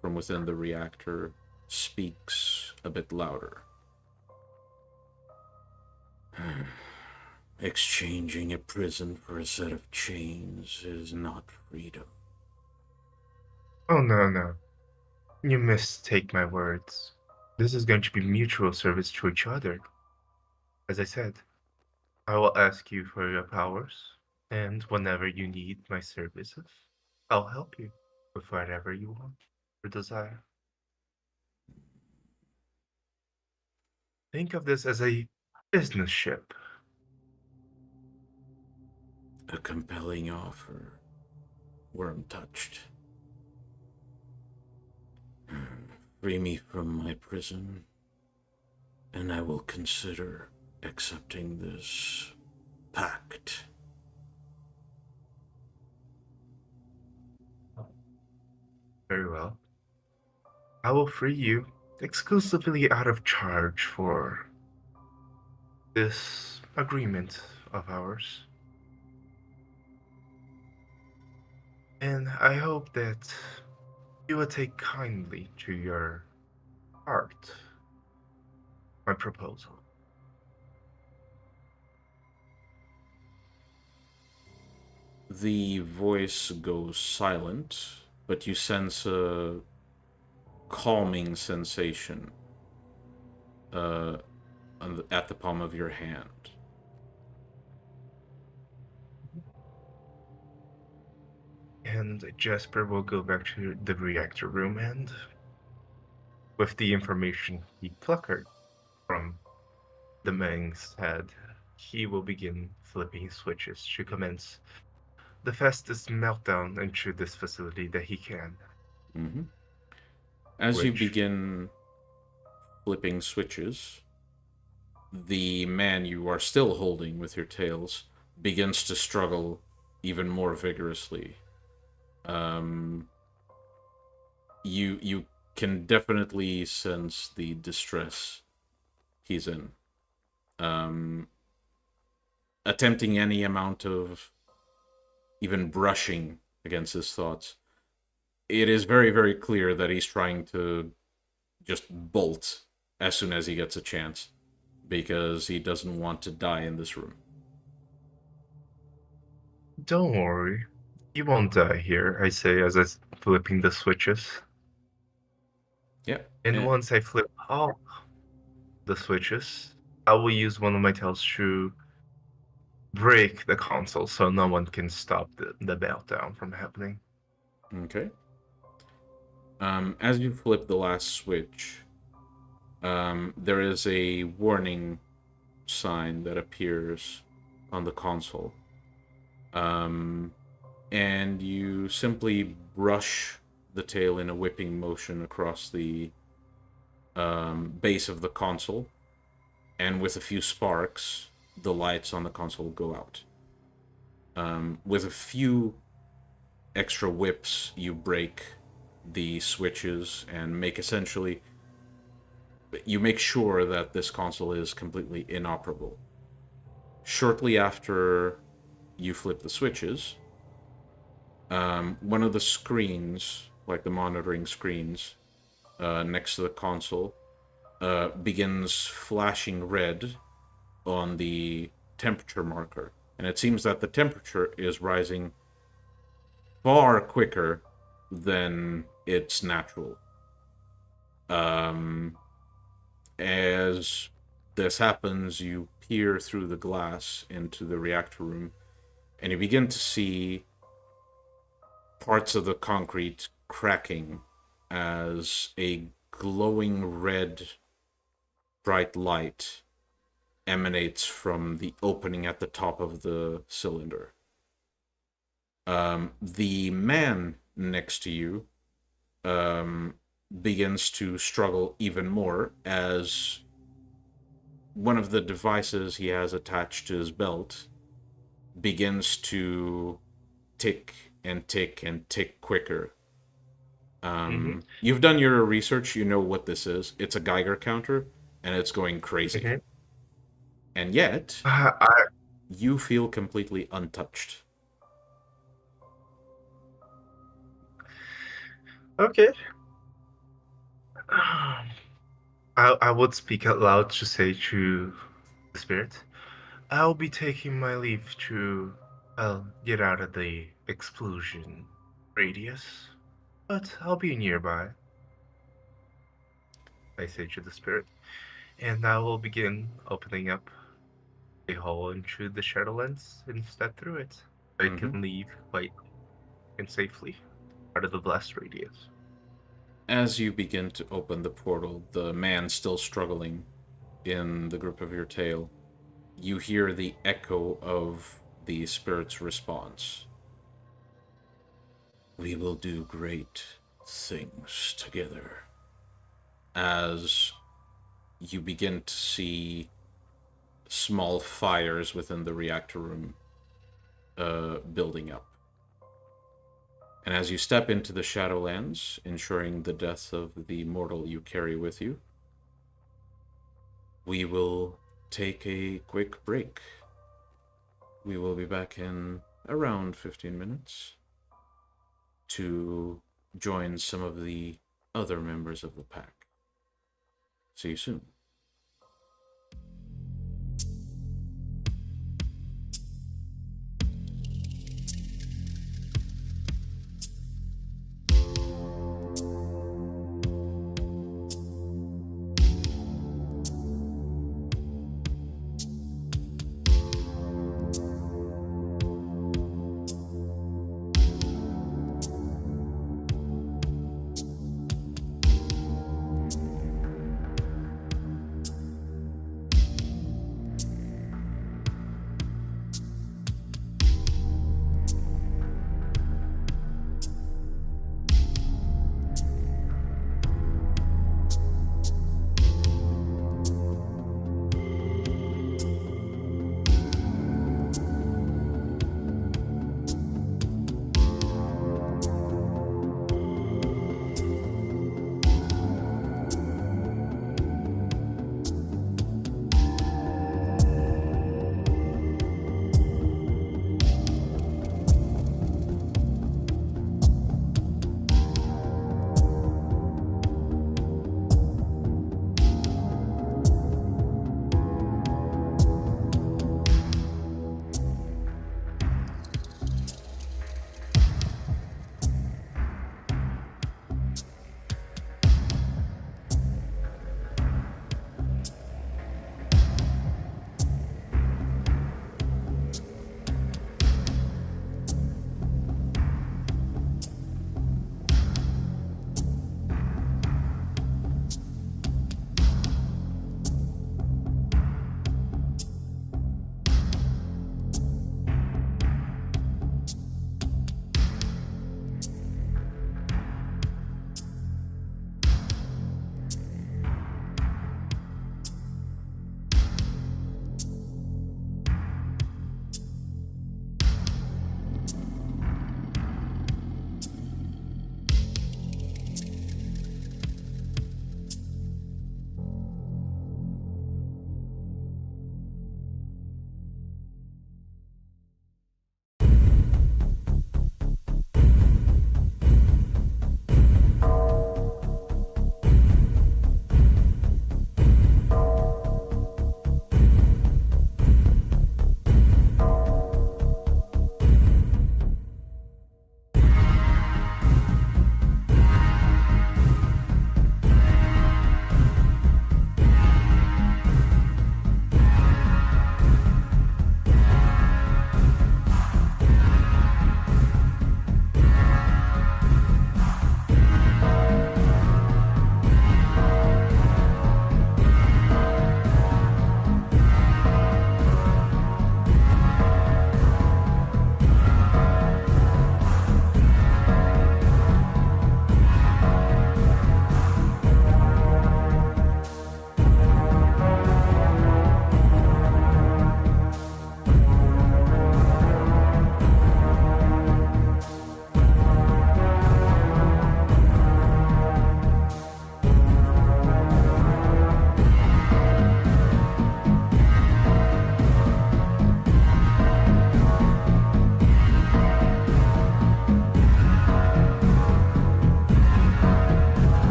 from within the reactor speaks a bit louder. Exchanging a prison for a set of chains is not freedom. Oh, no. You mistake my words. This is going to be mutual service to each other. As I said, I will ask you for your powers, and whenever you need my services, I'll help you with whatever you want or desire. Think of this as a business ship. A compelling offer, worm touched. Free me from my prison, and I will consider accepting this pact. Very well. I will free you exclusively out of charge for this agreement of ours. And I hope that you will take kindly to your heart my proposal. The voice goes silent, but you sense a calming sensation uh, at the palm of your hand. And Jasper will go back to the reactor room and, with the information he pluckered from the Meng's head, he will begin flipping switches to commence the fastest meltdown into this facility that he can. Mm-hmm. As you Which, begin flipping switches, the man you are still holding with your tails begins to struggle even more vigorously. Um, you can definitely sense the distress he's in. Um, Attempting any amount of even brushing against his thoughts, it is very, very clear that he's trying to just bolt as soon as he gets a chance because he doesn't want to die in this room. don't worry, you won't die here, I say as I'm flipping the switches. Yeah. And once I flip all the switches, I will use one of my tails to break the console so no one can stop the meltdown from happening. Okay. As you flip the last switch, there is a warning sign that appears on the console. Um, and you simply brush the tail in a whipping motion across the base of the console, and with a few sparks, the lights on the console go out. With a few extra whips, you break the switches and you make sure that this console is completely inoperable. Shortly after you flip the switches, one of the screens, like the monitoring screens next to the console, begins flashing red on the temperature marker. And it seems that the temperature is rising far quicker than it's natural. Um, as this happens, you peer through the glass into the reactor room, and you begin to see parts of the concrete cracking as a glowing red bright light emanates from the opening at the top of the cylinder. The man next to you um, begins to struggle even more as one of the devices he has attached to his belt begins to tick and tick and tick quicker. Mm-hmm. You've done your research, you know what this is. It's a Geiger counter, and it's going crazy. Mm-hmm. And yet, I you feel completely untouched. okay. I would speak out loud to say to the spirit, I'll be taking my leave to get out of the explosion radius, but I'll be nearby, I say to the spirit, and I will begin opening up a hole into the Shadowlands and step through it. I Mm-hmm. can leave quite and safely out of the blast radius. As you begin to open the portal, the man still struggling in the grip of your tail, you hear the echo of the spirit's response. We will do great things together. As you begin to see small fires within the reactor room building up. And as you step into the Shadowlands, ensuring the death of the mortal you carry with you, we will take a quick break. We will be back in around 15 minutes. to join some of the other members of the pack. See you soon.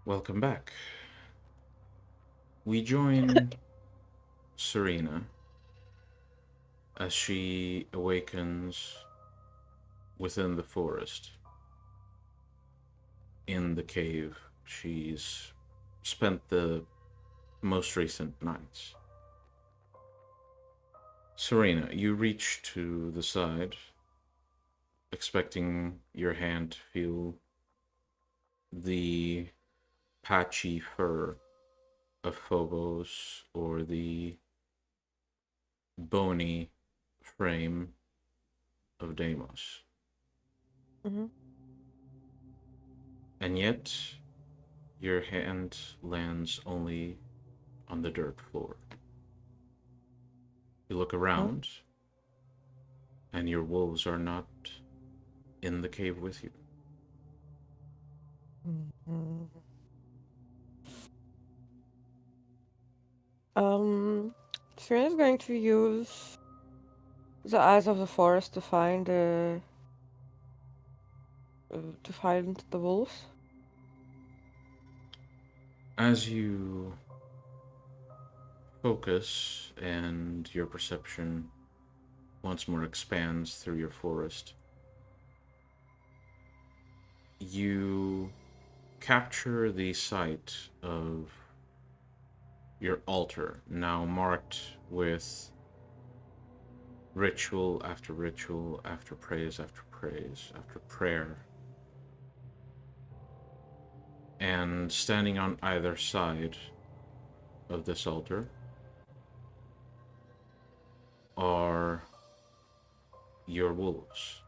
Welcome back. We join Serena as she awakens within the forest. In the cave, she's spent the most recent nights. Serena, you reach to the side, expecting your hand to feel the patchy fur of Phobos or the bony frame of Deimos. Mm-hmm. And yet, your hand lands only on the dirt floor. You look around, and your wolves are not in the cave with you. Mm-hmm. Serena's going to use the eyes of the forest to find the wolves. As you focus and your perception once more expands through your forest, you capture the sight of your altar, now marked with ritual after ritual, after praise after praise, after prayer. And standing on either side of this altar are your wolves.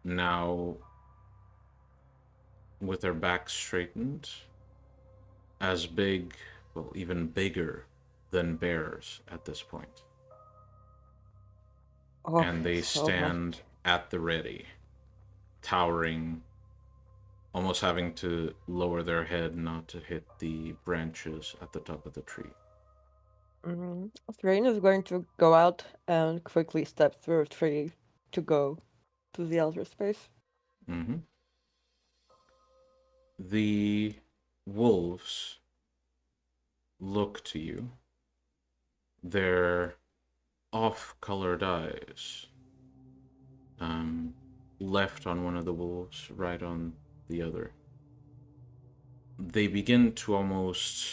Now, with their backs straightened, as big, well, even bigger than bears at this point. Oh, And they so much. stand at the ready, towering, almost having to lower their head not to hit the branches at the top of the tree. Serena's going to go out and quickly step through a tree to go to the elder space. Mm-hmm. The wolves look to you, their off-colored eyes, left on one of the wolves, right on the other. They begin to almost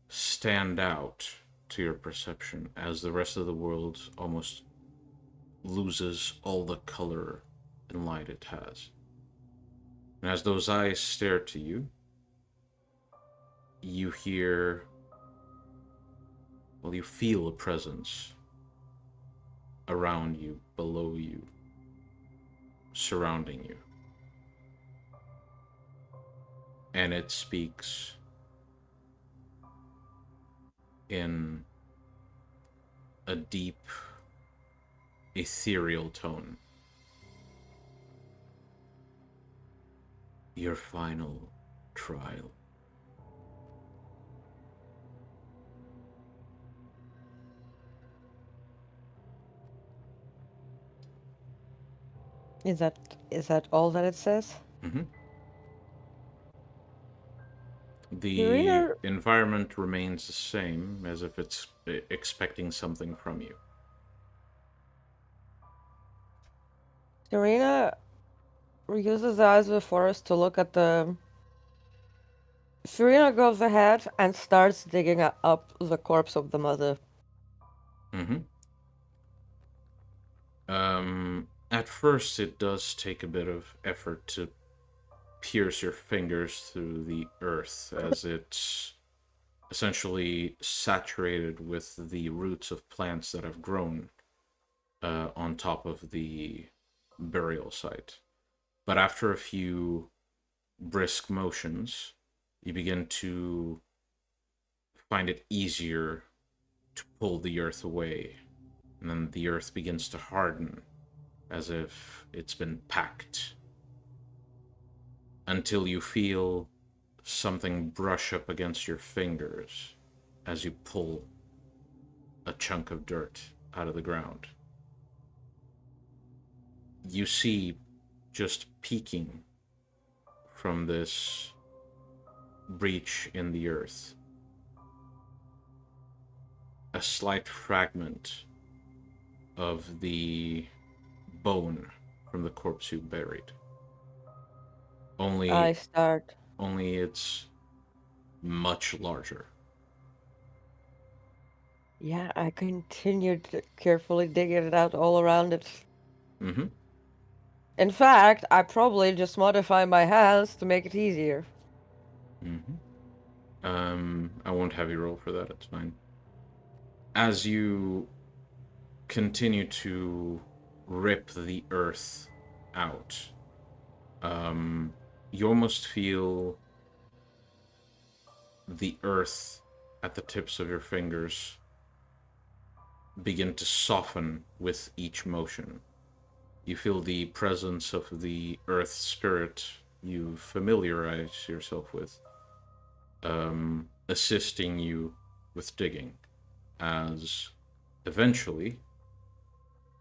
stand out to your perception as the rest of the world almost loses all the color and light it has. And as those eyes stare to you, you hear, well, you feel a presence around you, below you, surrounding you. And it speaks in a deep, ethereal tone. Your final trial. Is that all that it says? Mm-hmm. The Serena, environment remains the same, as if it's expecting something from you. Serena uses the eyes of the forest to look at the. Serena goes ahead and starts digging up the corpse of the mother. Mm-hmm. At first, it does take a bit of effort to pierce your fingers through the earth, as it's essentially saturated with the roots of plants that have grown on top of the burial site. But after a few brisk motions, you begin to find it easier to pull the earth away. And then the earth begins to harden as if it's been packed, until you feel something brush up against your fingers as you pull a chunk of dirt out of the ground. You see, just peeking from this breach in the earth, a slight fragment of the bone from the corpse you buried. I start. Only it's much larger. Yeah, I continued to carefully digging it out all around it. Mm-hmm. In fact, I probably just modify my hands to make it easier. Mm-hmm. I won't have you roll for that, it's fine. As you continue to rip the earth out, you almost feel the earth at the tips of your fingers begin to soften with each motion. You feel the presence of the earth spirit you familiarize yourself with, assisting you with digging, as eventually,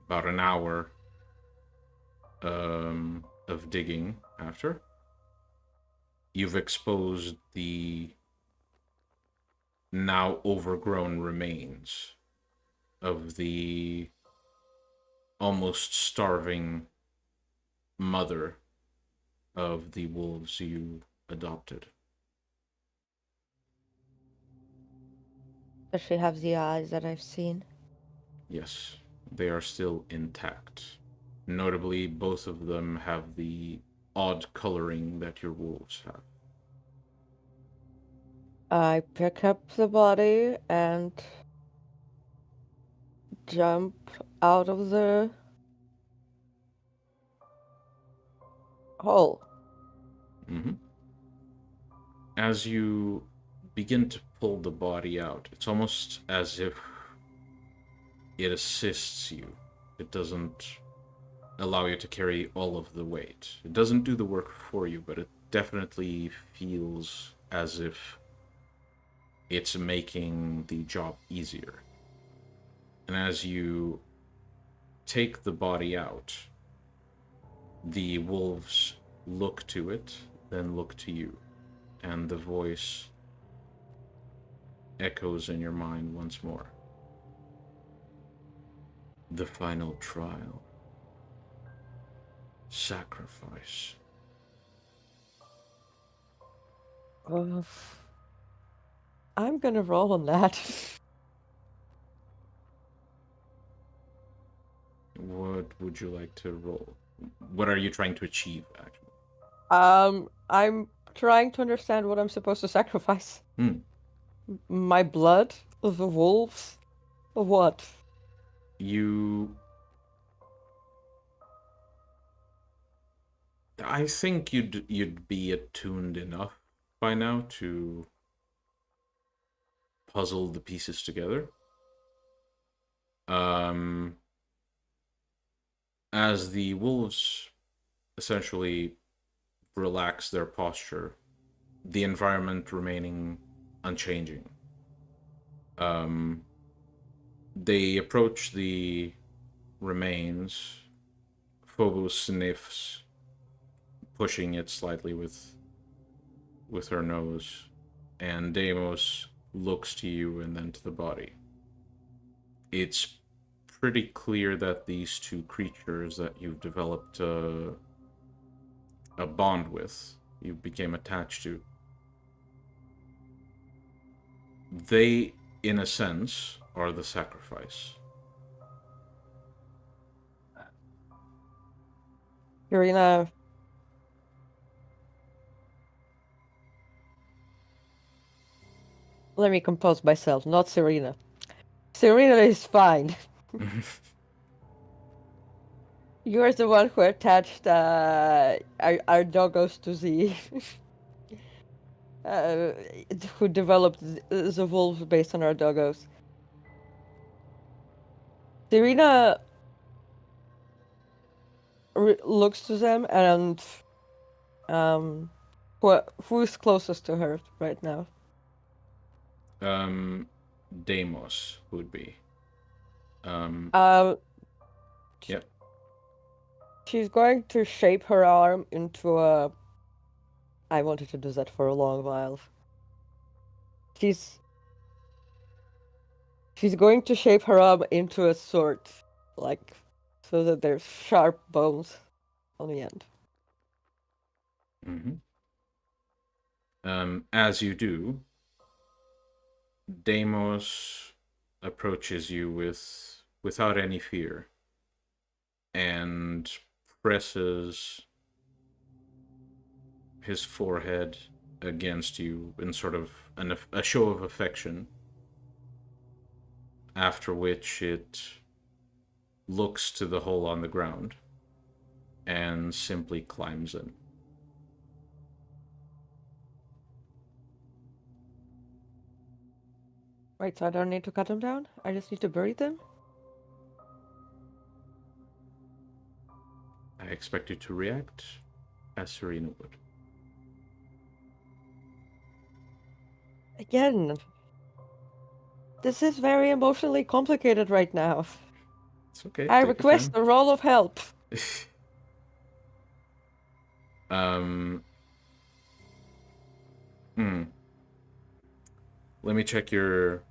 about an hour of digging after, you've exposed the now overgrown remains of the almost starving mother of the wolves you adopted. Does she have the eyes that I've seen? Yes, they are still intact. Notably, both of them have the odd coloring that your wolves have. I pick up the body and jump out of the hole. Mm-hmm. As you begin to pull the body out, it's almost as if it assists you. It doesn't allow you to carry all of the weight. It doesn't do the work for you, but it definitely feels as if it's making the job easier. And as you take the body out, the wolves look to it, then look to you, and the voice echoes in your mind once more. The final trial. Sacrifice. I'm gonna roll on that. What would you like to roll? What are you trying to achieve, actually? I'm trying to understand what I'm supposed to sacrifice. Hmm. My blood? The wolves? What? You... I think you'd be attuned enough by now to puzzle the pieces together. As the wolves essentially relax their posture, the environment remaining unchanging. They approach the remains. Phobos sniffs, pushing it slightly with her nose, and Deimos looks to you and then to the body. It's pretty clear that these two creatures that you've developed a bond with, you became attached to, they, in a sense, are the sacrifice. Irina. Let me compose myself, not Serena. Serena is fine. You're the one who attached our doggos to the... who developed the wolves based on our doggos. Serena looks to them and who's closest to her right now? Deimos would be. Uh, Yep. she's going to shape her arm into a... I wanted to do that for a long while. She's going to shape her arm into a sword, like so that there's sharp bones on the end. Mm-hmm. As you do, Deimos approaches you without any fear and presses his forehead against you in sort of a show of affection, after which it looks to the hole on the ground and simply climbs in. Right, so I don't need to cut them down? I just need to bury them? I expect you to react as Serena would. Again, this is very emotionally complicated right now. It's okay. I Take request your a roll of help. time. Let me check your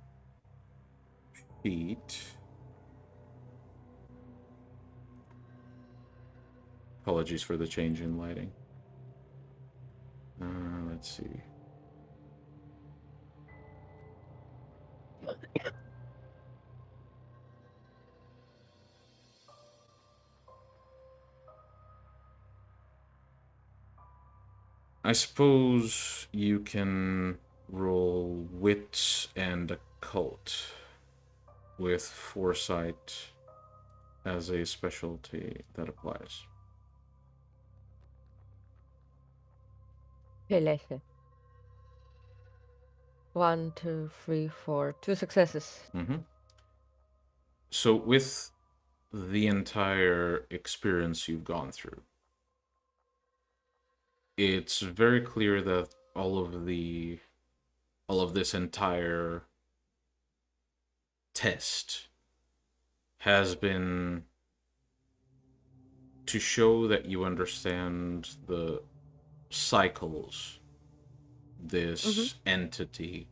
sheet. Apologies for the change in lighting. Let's see. I suppose you can roll wit and occult with foresight as a specialty that applies. Okay, 1, 2, 3, 4. 2 successes. Mm-hmm. So with the entire experience you've gone through, it's very clear that all of this entire test has been to show that you understand the cycles this entity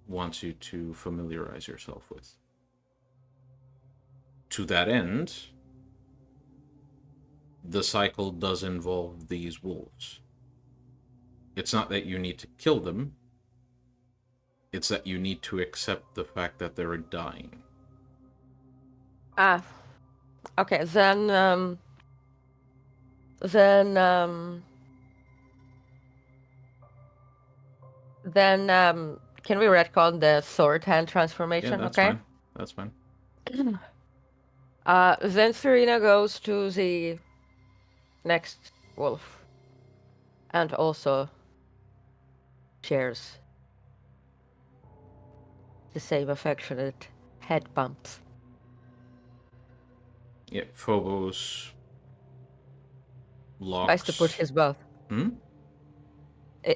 wants you to familiarize yourself with. To that end, the cycle does involve these wolves. It's not that you need to kill them, it's that you need to accept the fact that they're dying. Ah. Okay, then can we retcon the sword hand transformation? Yeah, that's okay. fine. That's fine. Then Serena goes to the next wolf and also shares the same affectionate head bumps. Yeah, Phobos locks. Nice to put his mouth. Hmm?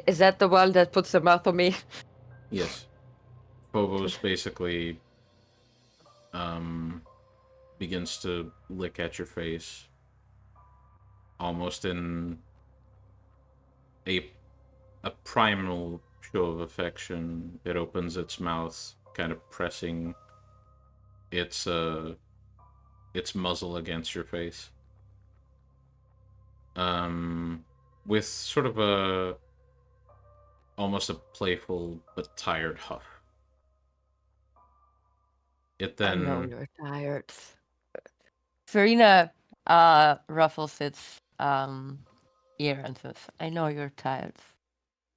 Is that the one that puts the mouth on me? Yes. Phobos basically begins to lick at your face, almost in a primal show of affection. It opens its mouth, kind of pressing its muzzle against your face. With sort of almost a playful but tired huff. It then... I know you're tired. Serena ruffles its ear and says, I know you're tired.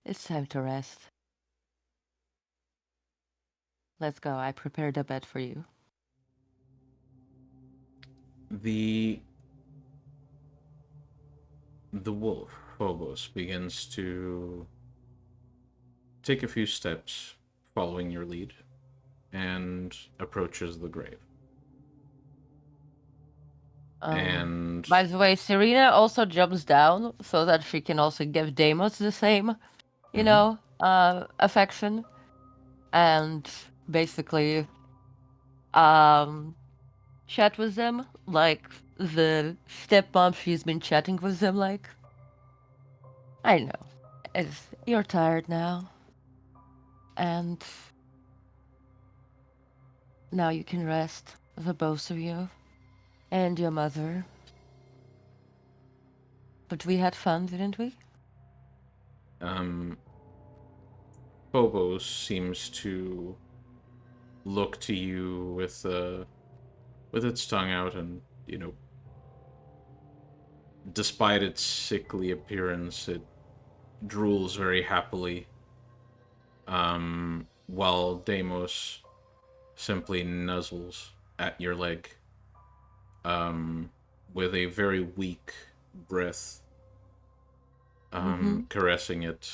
It's time to rest. Let's go. I prepared a bed for you. The wolf, Phobos, begins to take a few steps following your lead and approaches the grave. And by the way, Serena also jumps down so that she can also give Deimos the same, you know, affection. And basically chat with them like the stepmom she's been chatting with them like. I know. You're tired now. And now you can rest, the both of you, and your mother. But we had fun, didn't we? Phobos seems to look to you with its tongue out, and despite its sickly appearance, it drools very happily. While Deimos simply nuzzles at your leg, with a very weak breath, caressing it,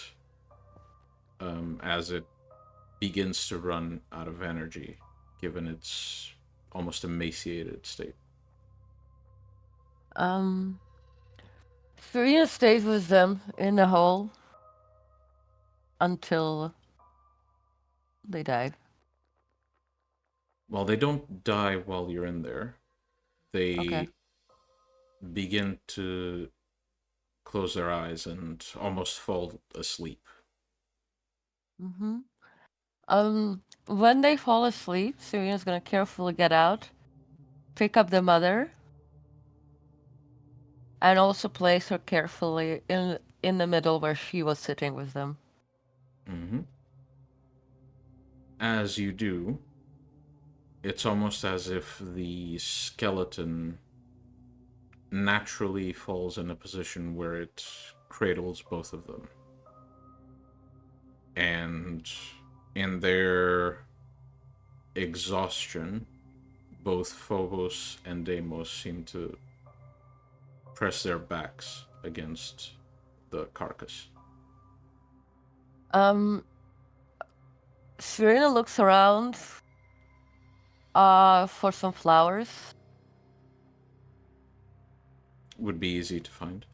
as it begins to run out of energy, given its almost emaciated state. Serena stays with them in the hole until they die. Well, they don't die while you're in there. They Okay. begin to close their eyes and almost fall asleep. When they fall asleep, Serena's gonna carefully get out, pick up the mother, and also place her carefully in the middle where she was sitting with them. As you do, it's almost as if the skeleton naturally falls in a position where it cradles both of them. And in their exhaustion, both Phobos and Deimos seem to press their backs against the carcass. Serena looks around for some flowers. Would be easy to find.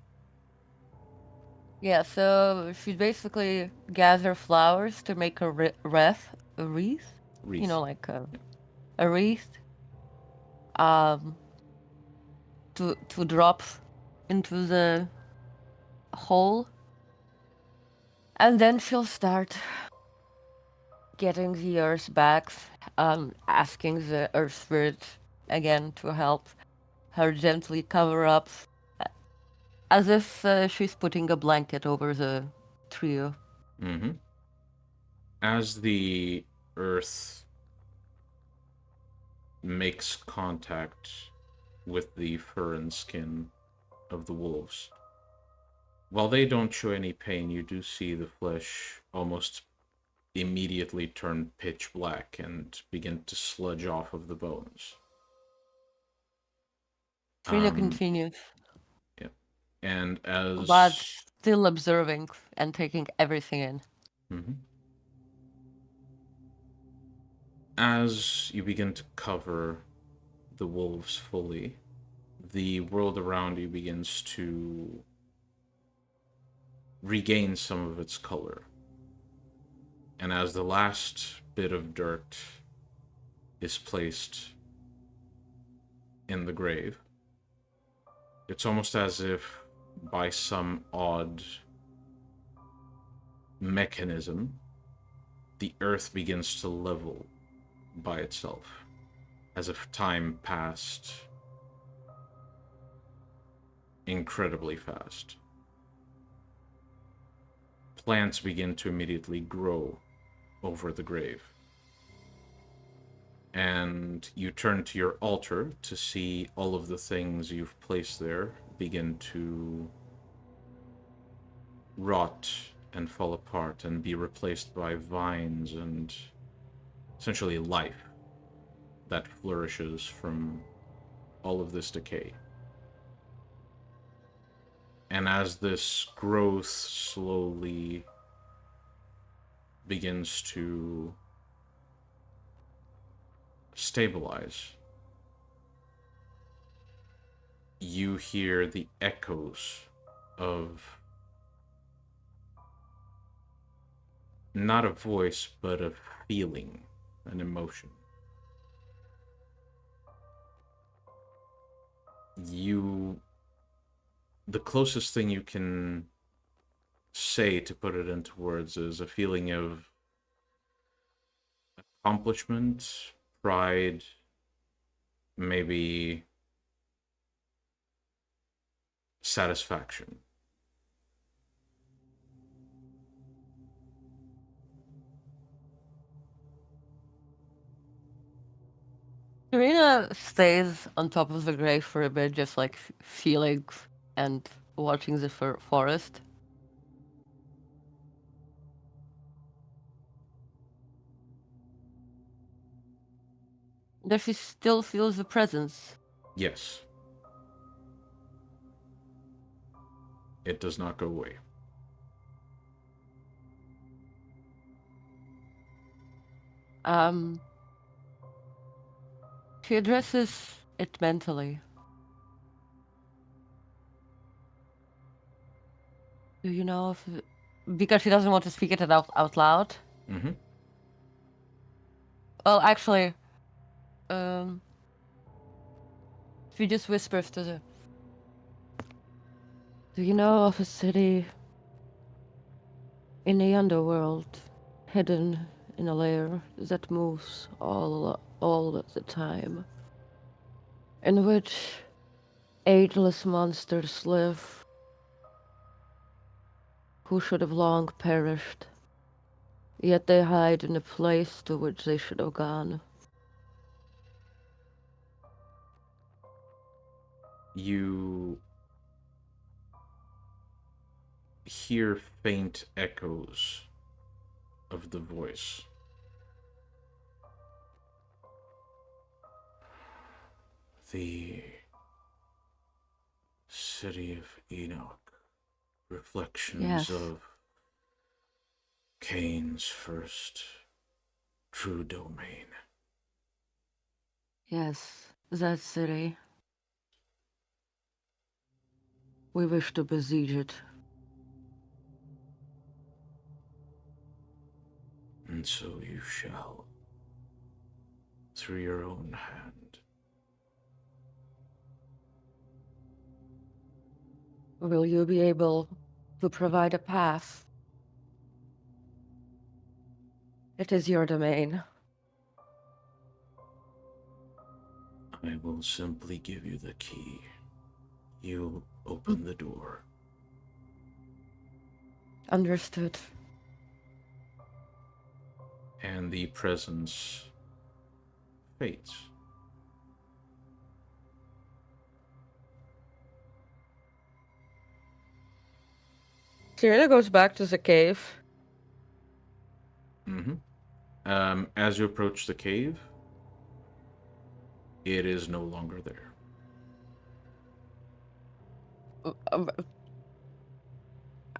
Yeah, so she basically gather flowers to make a wreath, a wreath? Wreath. You know, like a wreath. To drop into the hole. And then she'll start getting the earth back, asking the earth spirit again to help her gently cover up, as if she's putting a blanket over the trio. As the earth makes contact with the fur and skin of the wolves, while they don't show any pain, you do see the flesh almost immediately turn pitch black and begin to sludge off of the bones. Trina continues. Yeah. And as... But still observing and taking everything in. As you begin to cover the wolves fully, the world around you begins to regain some of its color. And as the last bit of dirt is placed in the grave, it's almost as if by some odd mechanism, the earth begins to level by itself, as if time passed incredibly fast. Plants begin to immediately grow over the grave. And you turn to your altar to see all of the things you've placed there begin to rot and fall apart and be replaced by vines and essentially life that flourishes from all of this decay. And as this growth slowly begins to stabilize, you hear the echoes of not a voice, but a feeling, an emotion. The closest thing you can say to put it into words is a feeling of accomplishment, pride, maybe satisfaction. Serena stays on top of the grave for a bit, just like feeling and watching the forest. Does she still feel the presence? Yes. It does not go away. She addresses it mentally. Do you know if... Because she doesn't want to speak it out loud? Mm-hmm. Well, actually, she just whispers to the... Do you know of a city in the underworld, hidden in a lair that moves all the time, in which ageless monsters live, who should have long perished, yet they hide in a place to which they should have gone? You hear faint echoes of the voice. The city of Enoch. Reflections Yes. of Cain's first true domain. Yes, that city. We wish to besiege it. And so you shall, through your own hand. Will you be able to provide a path? It is your domain. I will simply give you the key. You open the door. Understood. And the presence fades. Serena goes back to the cave. Mm-hmm. As you approach the cave, it is no longer there.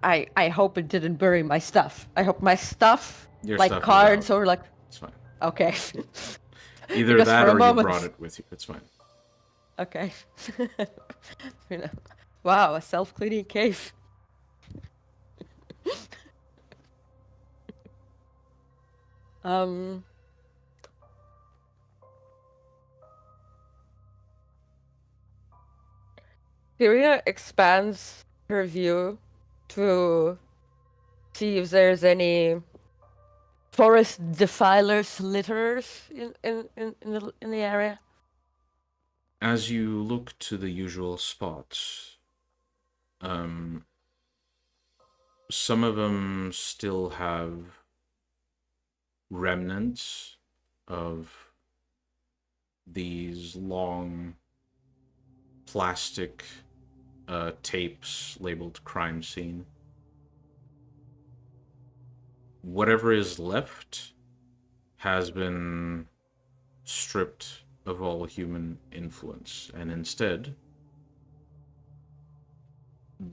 I hope it didn't bury my stuff. I hope my stuff, Your like stuff is cards out. or like... It's fine. Okay. Either Because that for a or moment... you brought it with you. It's fine. Okay. You know. Wow, a self-cleaning cave. Serena expands her view to see if there's any forest defilers, litterers in the area. As you look to the usual spots, some of them still have remnants of these long plastic tapes labeled crime scene. Whatever is left has been stripped of all human influence, and instead,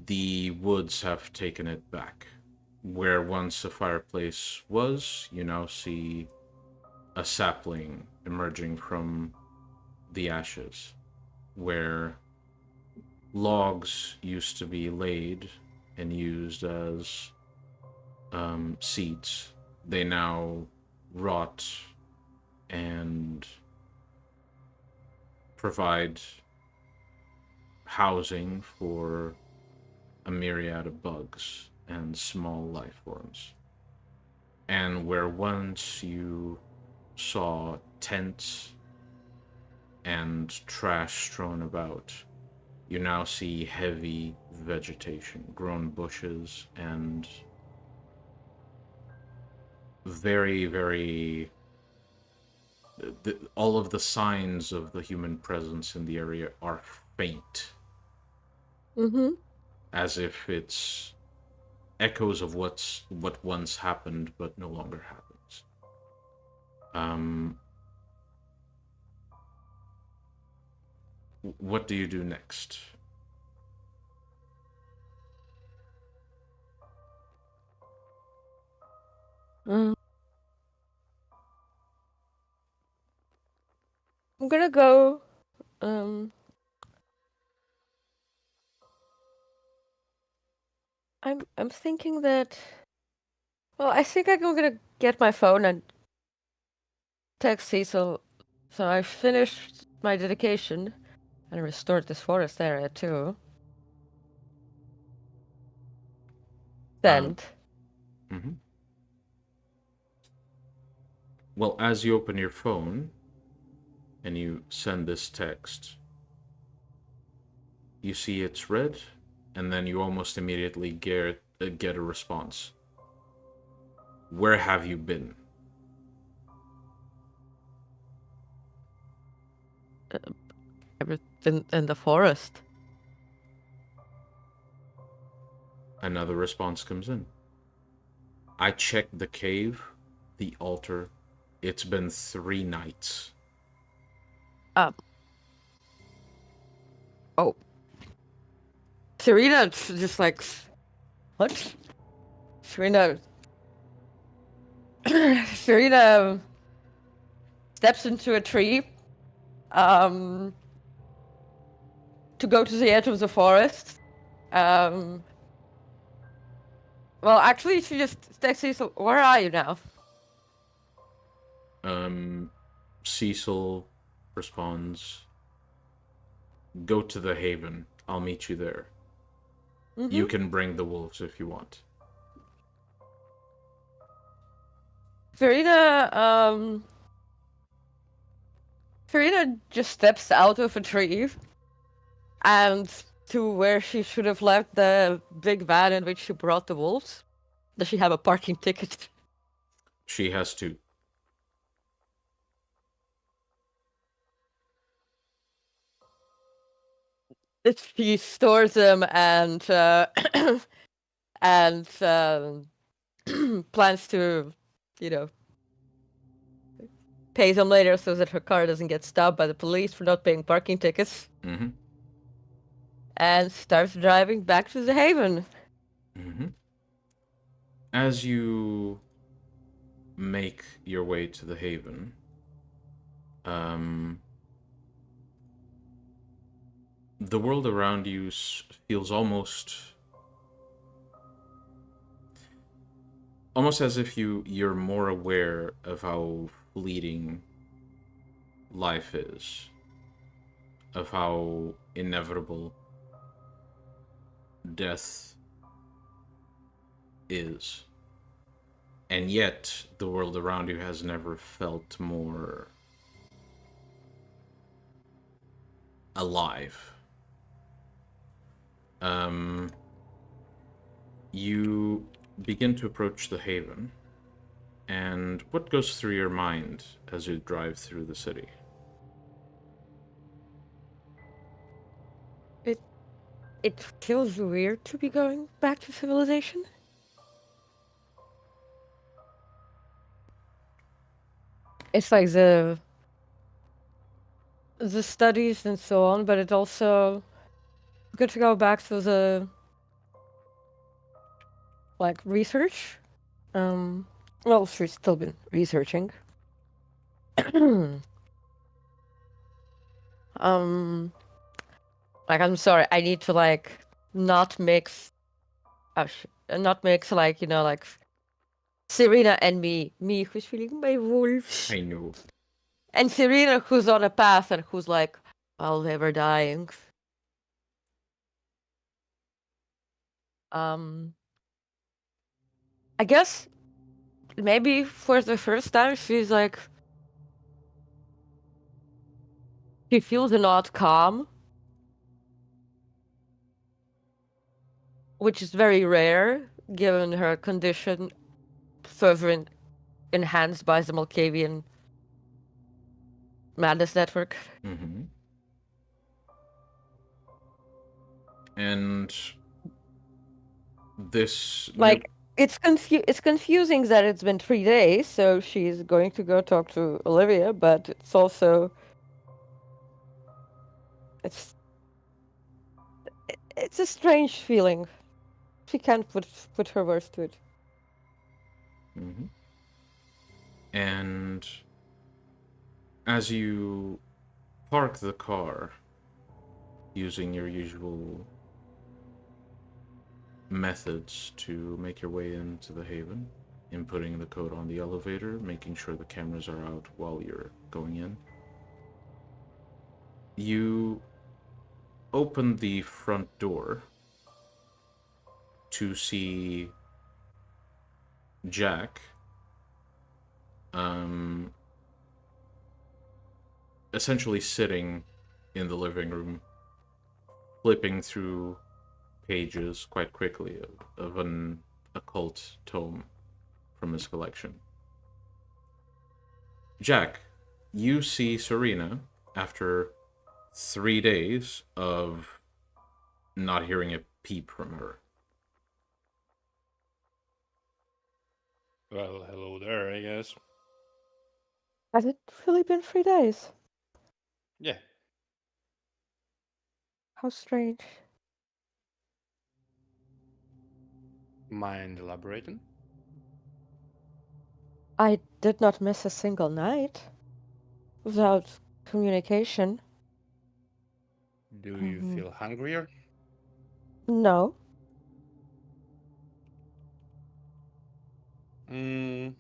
the woods have taken it back. Where once a fireplace was, you now see a sapling emerging from the ashes. Where logs used to be laid and used as seeds, they now rot and provide housing for a myriad of bugs and small life forms. And where once you saw tents and trash strewn about, you now see heavy vegetation, grown bushes, and very, very. All of the signs of the human presence in the area are faint, Mm-hmm. as if it's echoes of what once happened but no longer happens. What do you do next? I'm gonna go. I'm thinking that. Well, I think I'm gonna get my phone and text Cecil. So I finished my dedication and restored this forest area too. Send. Mm-hmm. Well, as you open your phone and you send this text, you see it's read, and then you almost immediately get a response. Where have you been? Everything in the forest. Another response comes in. I checked the cave, the altar. It's been 3 nights. Oh. Serena just like, what? Serena. Serena steps into a tree. To go to the edge of the forest. Well, actually, she just texts Cecil, where are you now? Cecil responds, go to the haven. I'll meet you there. Mm-hmm. You can bring the wolves if you want. Farina just steps out of a tree and to where she should have left the big van in which she brought the wolves. Does she have a parking ticket? She has to. She stores them and and plans to, pay them later so that her car doesn't get stopped by the police for not paying parking tickets. Mm-hmm. And starts driving back to the haven. Mm-hmm. As you make your way to the haven, the world around you feels almost as if you're more aware of how fleeting life is, of how inevitable death is. And yet, the world around you has never felt more alive. You begin to approach the haven, and what goes through your mind as you drive through the city? It feels weird to be going back to civilization. It's like the studies and so on, but it's also good to go back to the research. Well, she's still been researching. I'm sorry, I need to not mix not mix Serena and me who's feeling my wolves. I know. And Serena who's on a path and who's like, I'll never dying. I guess maybe for the first time she's like, She feels an odd calm, which is very rare given her condition, further enhanced by the Malkavian madness network. Mm-hmm. And this Like, it's confusing that it's been 3 days, so she's going to go talk to Olivia, but it's also it's it's a strange feeling. She can't put her words to it. Mm-hmm. And as you park the car using your usual methods to make your way into the Haven, inputting the code on the elevator, making sure the cameras are out while you're going in, you open the front door to see Jack essentially sitting in the living room, flipping through pages quite quickly of an occult tome from his collection. Jack, you see Serena after 3 days of not hearing a peep from her. Well, hello there, I guess. Has it really been 3 days? Yeah. How strange. Mind elaborating? I did not miss a single night without communication. Do you Mhm. feel hungrier? No. Mm.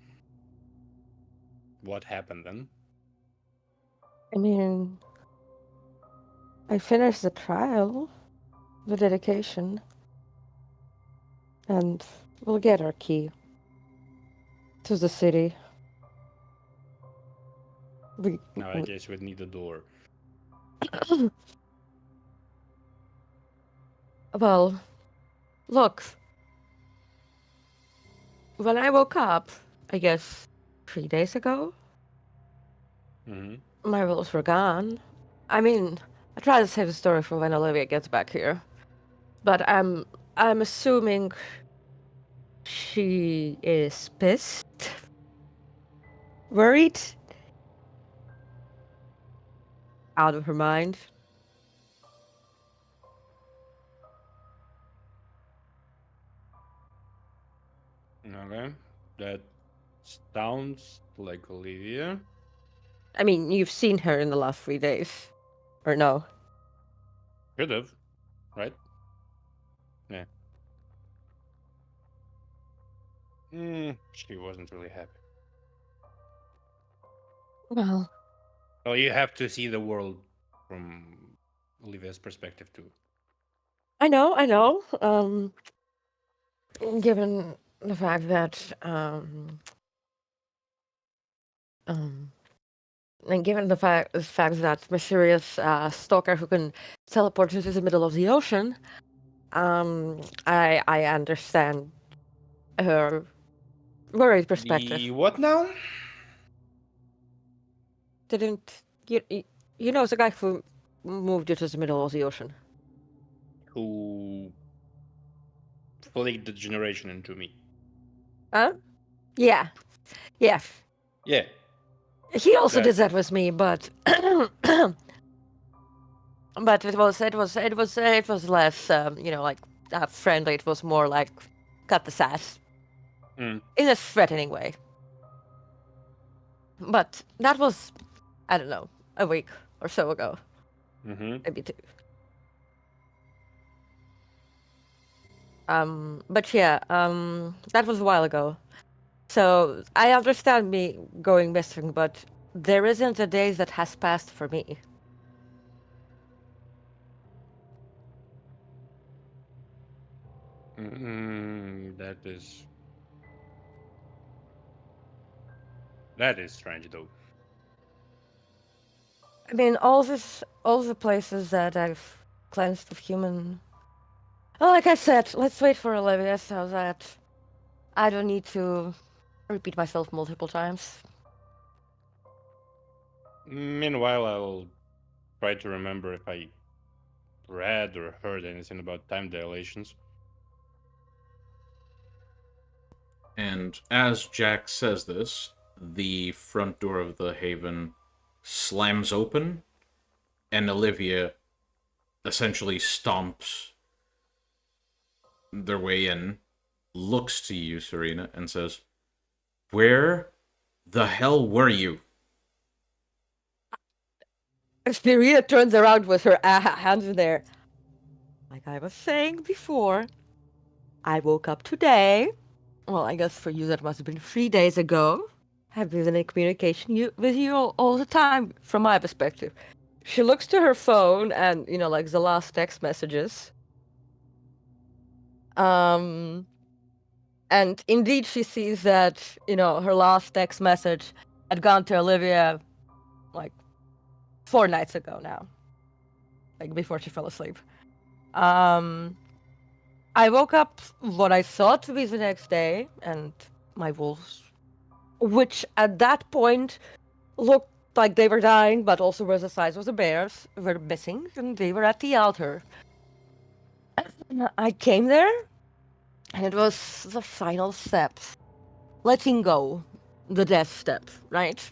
What happened then? I mean, I finished the trial, the dedication, and we'll get our key to the city. Now I guess we'd need a door. Well, look. When I woke up, I guess 3 days ago, Mm-hmm. my rolls were gone. I mean, I try to save the story for when Olivia gets back here, but I'm assuming she is pissed, worried, out of her mind. Okay. That sounds like Olivia. I mean, you've seen her in the last 3 days, or no? Could have, right? Yeah. She wasn't really happy. Well, Well, you have to see the world from Olivia's perspective too. I know. Given the fact that um, and given the fact that mysterious stalker who can teleport into the middle of the ocean, I understand her worried perspective. The what now? Didn't you know the guy who moved you to the middle of the ocean? Who flicked the generation into me? Huh? Yeah. Yeah. Yeah. He also did That- that with me, but but it was less like friendly. It was more like cut the sass Mm. in a threatening way. But that was, I don't know, a week or so ago, Mm-hmm. maybe two. But yeah, that was a while ago. So I understand me going missing, but there isn't a day that has passed for me. That is strange though. I mean, all the places that I've cleansed of human. Well, like I said, let's wait for Olivia so that I don't need to repeat myself multiple times. Meanwhile, I'll try to remember if I read or heard anything about time dilations. And as Jack says this, the front door of the haven slams open, and Olivia essentially stomps their way in, looks to you, Serena, and says, "Where the hell were you?" Serena turns around with her hands in there. Like I was saying before, I woke up today. Well, I guess for you that must have been 3 days ago. I've been in communication with you all the time, from my perspective. She looks to her phone and, like the last text messages. And indeed she sees that, her last text message had gone to Olivia, like, 4 nights ago now. Like, before she fell asleep. I woke up what I thought to be the next day, and my wolves, which at that point looked like they were dying, but also were the size of the bears, were missing, and they were at the altar. And I came there, and it was the final step. Letting go. The death step, right?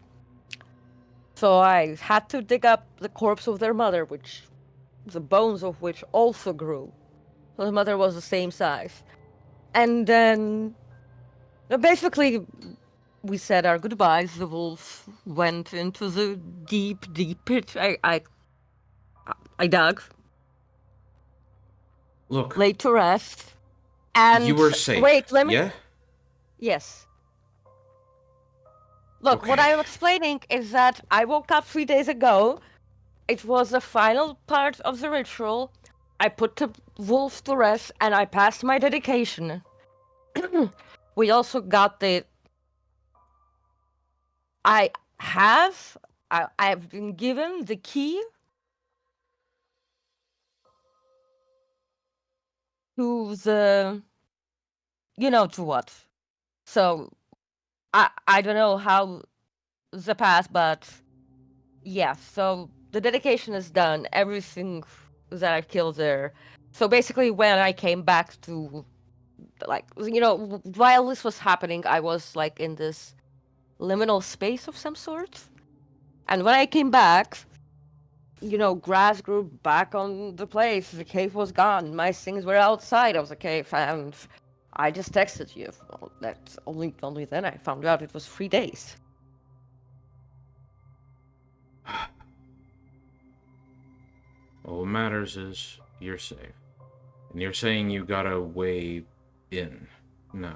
So I had to dig up the corpse of their mother, the bones of which also grew. The mother was the same size. And then, basically, we said our goodbyes. The wolf went into the deep, deep pit. I dug. Look, Laid to rest. And you were safe. Wait, let me. Yeah? Yes. Look, what Okay. I'm explaining is that I woke up 3 days ago. It was the final part of the ritual. I put the wolf to rest, and I passed my dedication. We also got I've been given the key to to what. So, I don't know how the path, but yeah, so the dedication is done. Everything that I killed there. So basically, when I came back to, like, while this was happening, I was like in this liminal space of some sort. And when I came back, grass grew back on the place. The cave was gone. My things were outside of the cave, and I just texted you. Well, that's only then I found out it was 3 days. All that matters is you're safe. And you're saying you got a way in. No.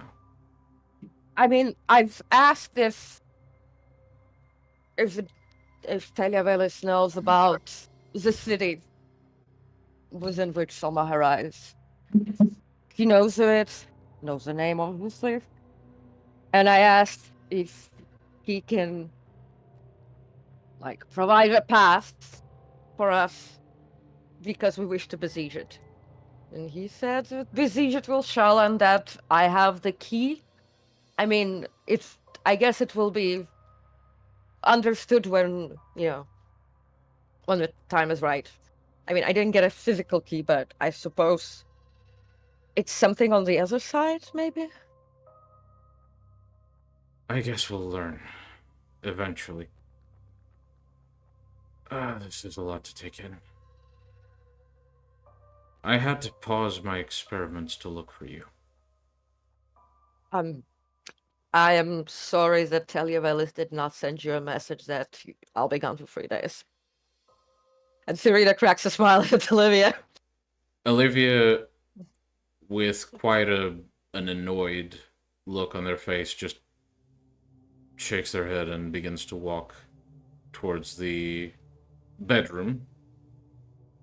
I mean, I've asked if Televelis knows about the city within which Soma Erise. He knows it, knows the name, obviously. And I asked if he can, like, provide a path for us because we wish to besiege it. And he said that besiege it will shall, and that I have the key. I mean, I guess it will be understood when the time is right. I mean, I didn't get a physical key, but I suppose it's something on the other side, maybe? I guess we'll learn. Eventually. This is a lot to take in. I had to pause my experiments to look for you. I am sorry that Televelis did not send you a message that I'll be gone for 3 days. And Serena cracks a smile at Olivia. Olivia, with quite an annoyed look on their face, just shakes their head and begins to walk towards the bedroom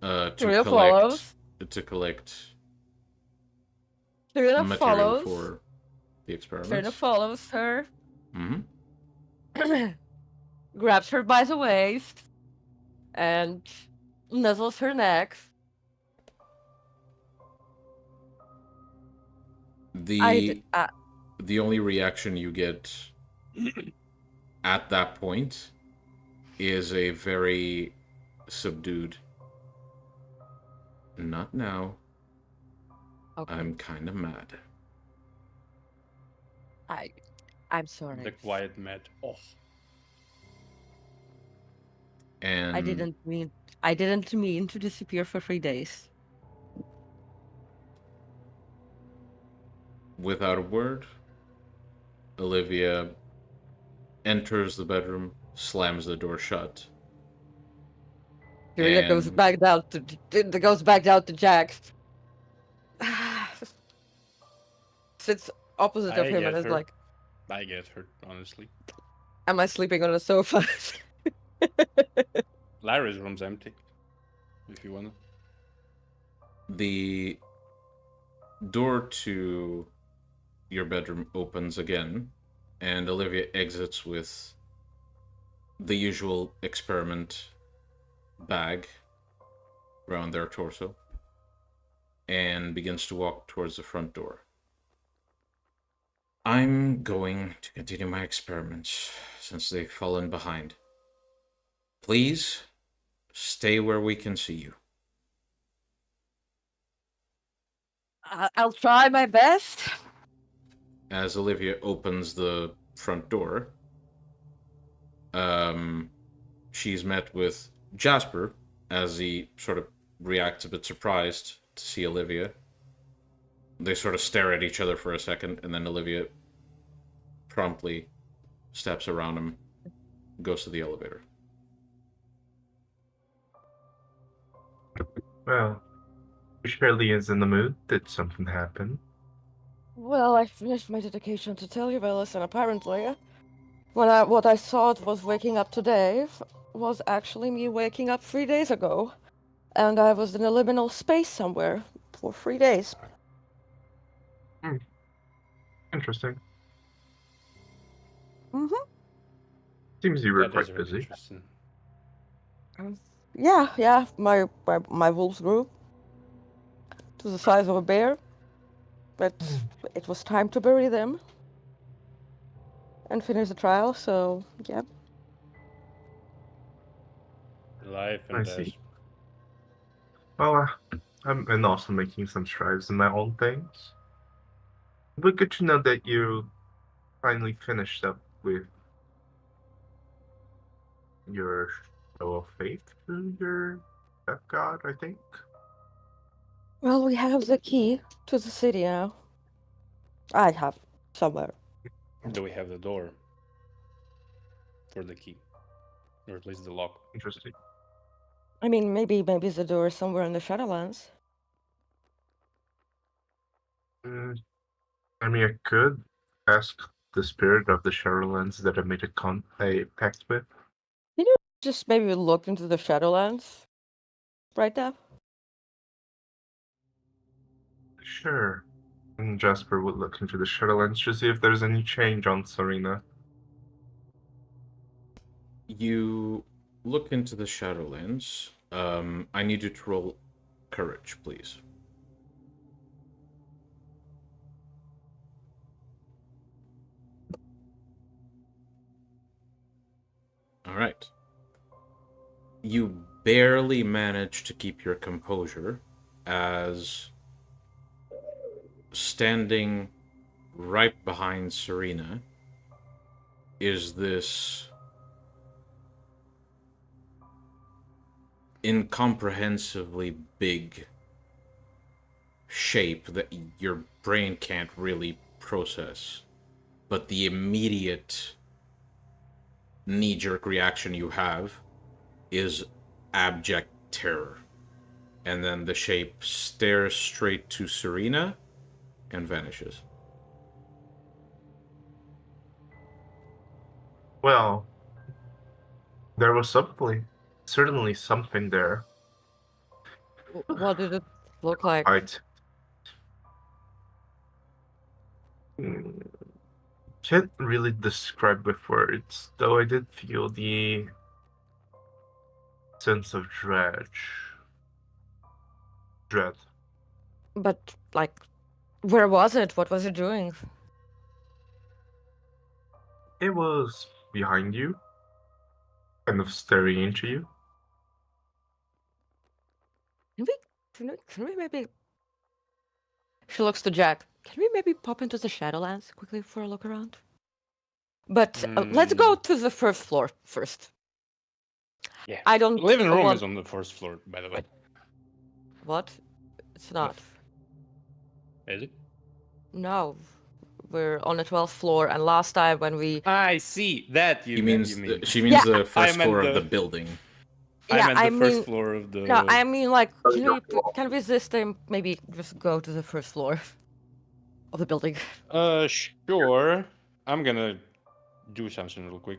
Serena follows. To collect Serena material follows. for the experiments. Serena follows her. Mm-hmm. Grabs her by the waist and nuzzles her neck. The only reaction you get at that point is a very subdued, not now. Okay. I'm kind of mad. I'm sorry. The quiet mad. Oh, And I didn't mean to disappear for 3 days. without a word, Olivia enters the bedroom, slams the door shut. Serena goes And- back down to Jack. Sits opposite of I him get and is her. like, I get her, honestly. "Am I sleeping on a sofa?" Larry's room's empty. If you wanna. The door to your bedroom opens again, and Olivia exits with the usual experiment bag around their torso and begins to walk towards the front door. I'm going to continue my experiments since they've fallen behind. Please stay where we can see you. I'll try my best. As Olivia opens the front door, she's met with Jasper as he sort of reacts a bit surprised to see Olivia. They sort of stare at each other for a second, and then Olivia promptly steps around him, goes to the elevator. Well, Shirley is in the mood. Did something happen? Well, I finished my dedication to Tellurvillus, and apparently, what I thought was waking up today was actually me waking up 3 days ago, and I was in a liminal space somewhere for 3 days. Interesting. Mm-hmm. Seems you were That is quite very busy. interesting. Yeah. My wolves grew to the size of a bear, but it was time to bury them and finish the trial. So yeah. Life I and death. see. Well, I'm also making some strides in my own things. But good to know that you finally finished up with your show of faith to your death god, I think. Well, we have the key to the city now. I have somewhere. Do we have the door for the key? Or at least the lock? Interesting. I mean, maybe the door is somewhere in the Shadowlands. I mean, I could ask the spirit of the Shadowlands that I made a pact with. Can you just maybe look into the Shadowlands right now? Sure. And Jasper would look into the Shadowlands to see if there's any change on Serena. You look into the Shadowlands. I need you to roll courage, please. All right. You barely manage to keep your composure as standing right behind Serena is this incomprehensibly big shape that your brain can't really process. But the immediate knee-jerk reaction you have is abject terror. And then the shape stares straight to Serena and vanishes. Well, there was certainly something there. What did it look like? I'd can't really describe with words, though I did feel the sense of dread. But, like, where was it? What was it doing? It was behind you, kind of staring into you. Can we maybe... She looks to Jack. Can we maybe pop into the Shadowlands quickly for a look around? But let's go to the first floor first. Yeah. I don't The living room want... is on the first floor, by the way. What? It's not. Is it? No. We're on the 12th floor, and last time when we... I see. That She means Yeah, the first I meant floor of the- the building. Yeah, I meant the I first mean- floor of the. No, I mean, like, Oh, can we this time maybe just go to the first floor of the building? Sure. I'm gonna do something real quick.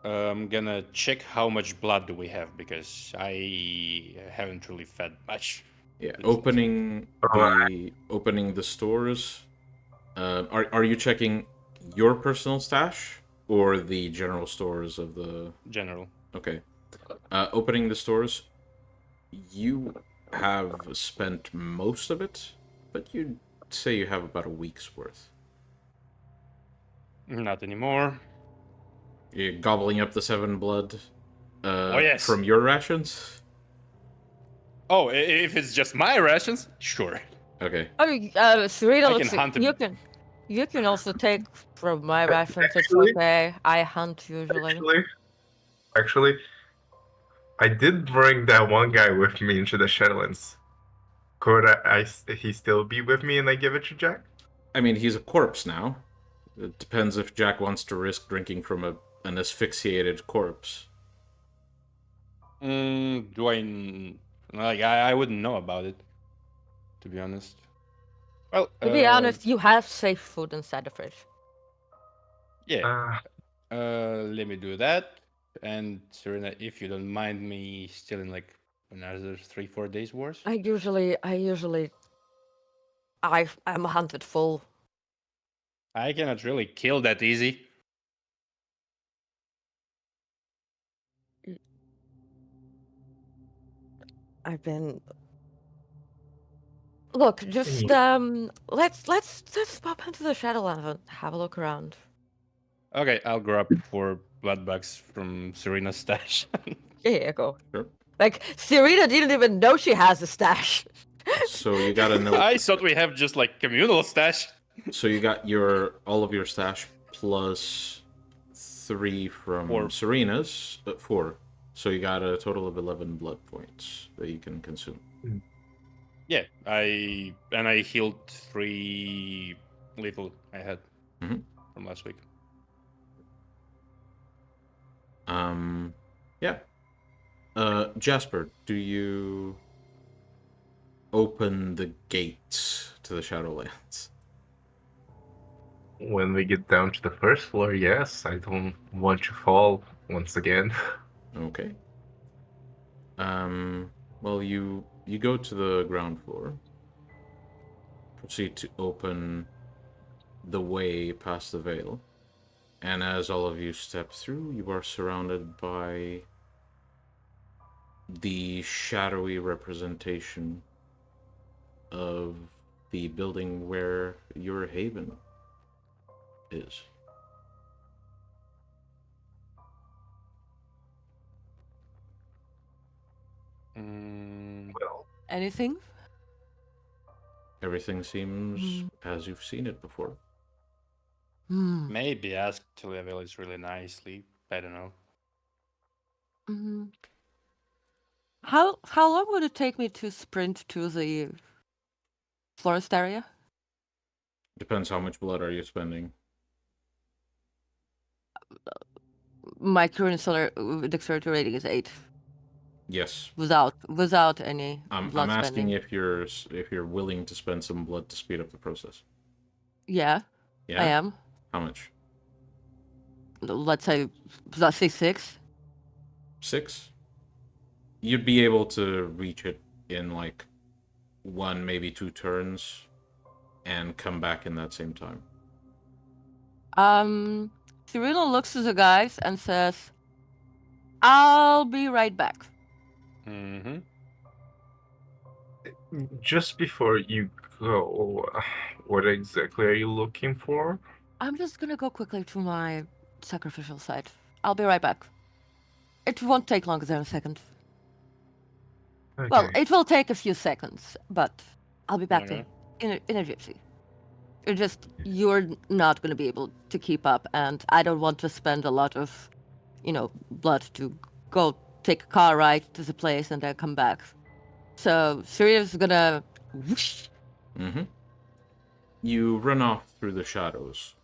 I'm gonna check how much blood do we have because I haven't really fed much. Yeah, It's- opening the stores. Are you checking your personal stash or the general stores of the? General. Okay. Opening the stores, you have spent most of it, but you'd say you have about a week's worth. Not anymore. You're gobbling up the 7 blood Oh, yes. from your rations? Oh, if it's just my rations, sure. Okay. Oh, Serena I looks... can hunt him. You can also take from my rations, it's Actually- okay. I hunt usually. Actually, I did bring that one guy with me into the Shadowlands. Could he still be with me and I give it to Jack? I mean, he's a corpse now. It depends if Jack wants to risk drinking from an asphyxiated corpse. Do I wouldn't know about it, to be honest. Well, To be honest, you have safe food inside the fridge. yeah. Let me do that. And Serena, if you don't mind me stealing like another 3-4 days worth. I'm hunted full. I cannot really kill that easy. I've been... Look, just let's pop into the Shadowlands and have a look around. Okay, I'll grab 4 blood bugs from Serena's stash. Yeah, go. Sure. Like, Serena didn't even know she has a stash. So you got a note. I thought we have just like communal stash. So you got all of your stash plus 3 from 4. Serena's, 4. So you got a total of 11 blood points that you can consume. Yeah, I healed 3 lethal I had from last week. Yeah. Jasper, do you open the gates to the Shadowlands? When we get down to the first floor, yes. I don't want to fall once again. Okay. Well, you go to the ground floor. Proceed to open the way past the veil. And as all of you step through, you are surrounded by the shadowy representation of the building where your haven is. Well, Anything? Everything seems as you've seen it before. Maybe ask to level is really nicely. I don't know. How long would it take me to sprint to the florist area? Depends how much blood are you spending. My current dexterity rating is 8. Yes. Without any I'm blood asking spending. if you're willing to spend some blood to speed up the process. Yeah, Yeah. I am. How much? Let's say 6. 6? You'd be able to reach it in like 1, maybe 2 turns, and come back in that same time. Cyrilla looks to the guys and says, "I'll be right back." Mm-hmm. Just before you go, what exactly are you looking for? I'm just gonna go quickly to my sacrificial site. I'll be right back. It won't take longer than a second. Well, Okay. it will take a few seconds, but I'll be back Okay. in a gypsy. You're not gonna be able to keep up, and I don't want to spend a lot of, blood to go take a car ride to the place and then come back. So Sirius gonna whoosh. Mm-hmm. You run off through the shadows,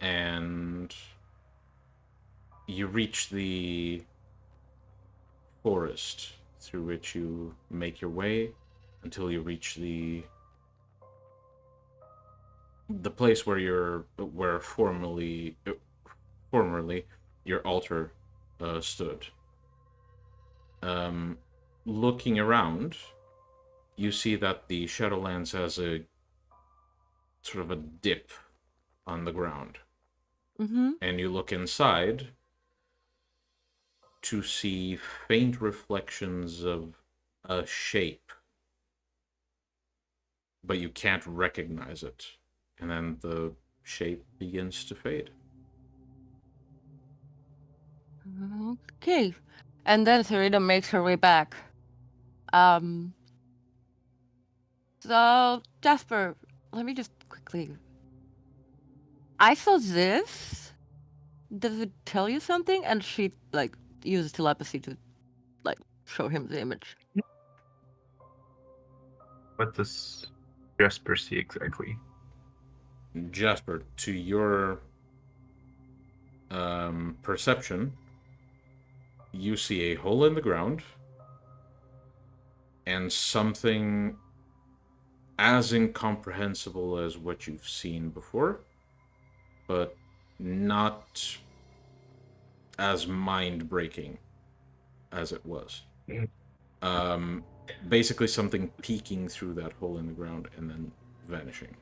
and you reach the forest through which you make your way until you reach the place where formerly your altar stood. Looking around, you see that the Shadowlands has a sort of a dip on the ground. Mm-hmm. And you look inside to see faint reflections of a shape, but you can't recognize it. And then the shape begins to fade. Okay. And then Sarita makes her way back. So Jasper, let me just quickly. I saw this. Does it tell you something? And she uses telepathy to show him the image. What does Jasper see exactly? Jasper, to your perception, you see a hole in the ground and something as incomprehensible as what you've seen before, but not as mind-breaking as it was. Basically something peeking through that hole in the ground and then vanishing.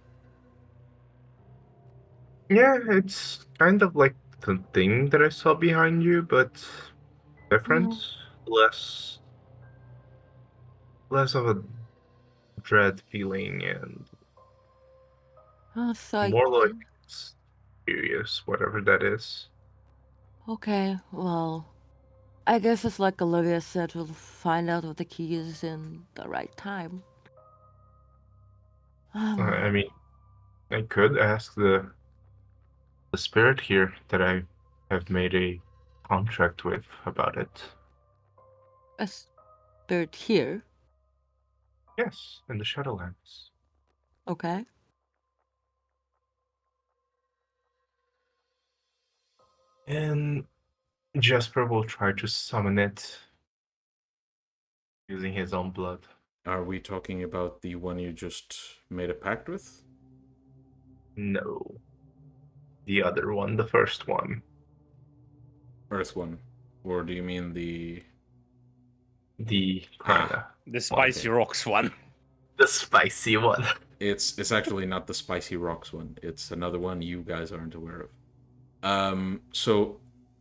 Yeah, it's kind of like the thing that I saw behind you, but different. Less of a dread feeling and more like serious, whatever that is. Okay, well, I guess it's like Olivia said, we'll find out what the key is in the right time. I mean, I could ask the spirit here that I have made a contract with about it. A spirit here. Yes, in the Shadowlands. Okay. And Jasper will try to summon it using his own blood. Are we talking about the one you just made a pact with? No. The other one, the first one. Earth one? Or do you mean the... The kinda. The spicy rocks one. The spicy one. It's actually not the Spicy Rocks one. It's another one you guys aren't aware of. So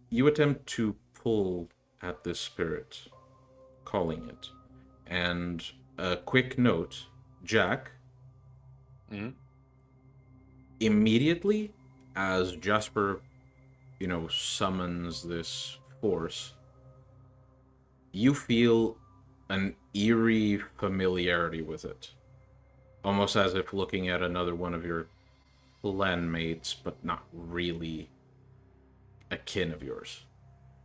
you attempt to pull at this spirit, calling it. And a quick note, Jack, immediately as Jasper, summons this force, you feel an eerie familiarity with it. Almost as if looking at another one of your clanmates, but not really a kin of yours.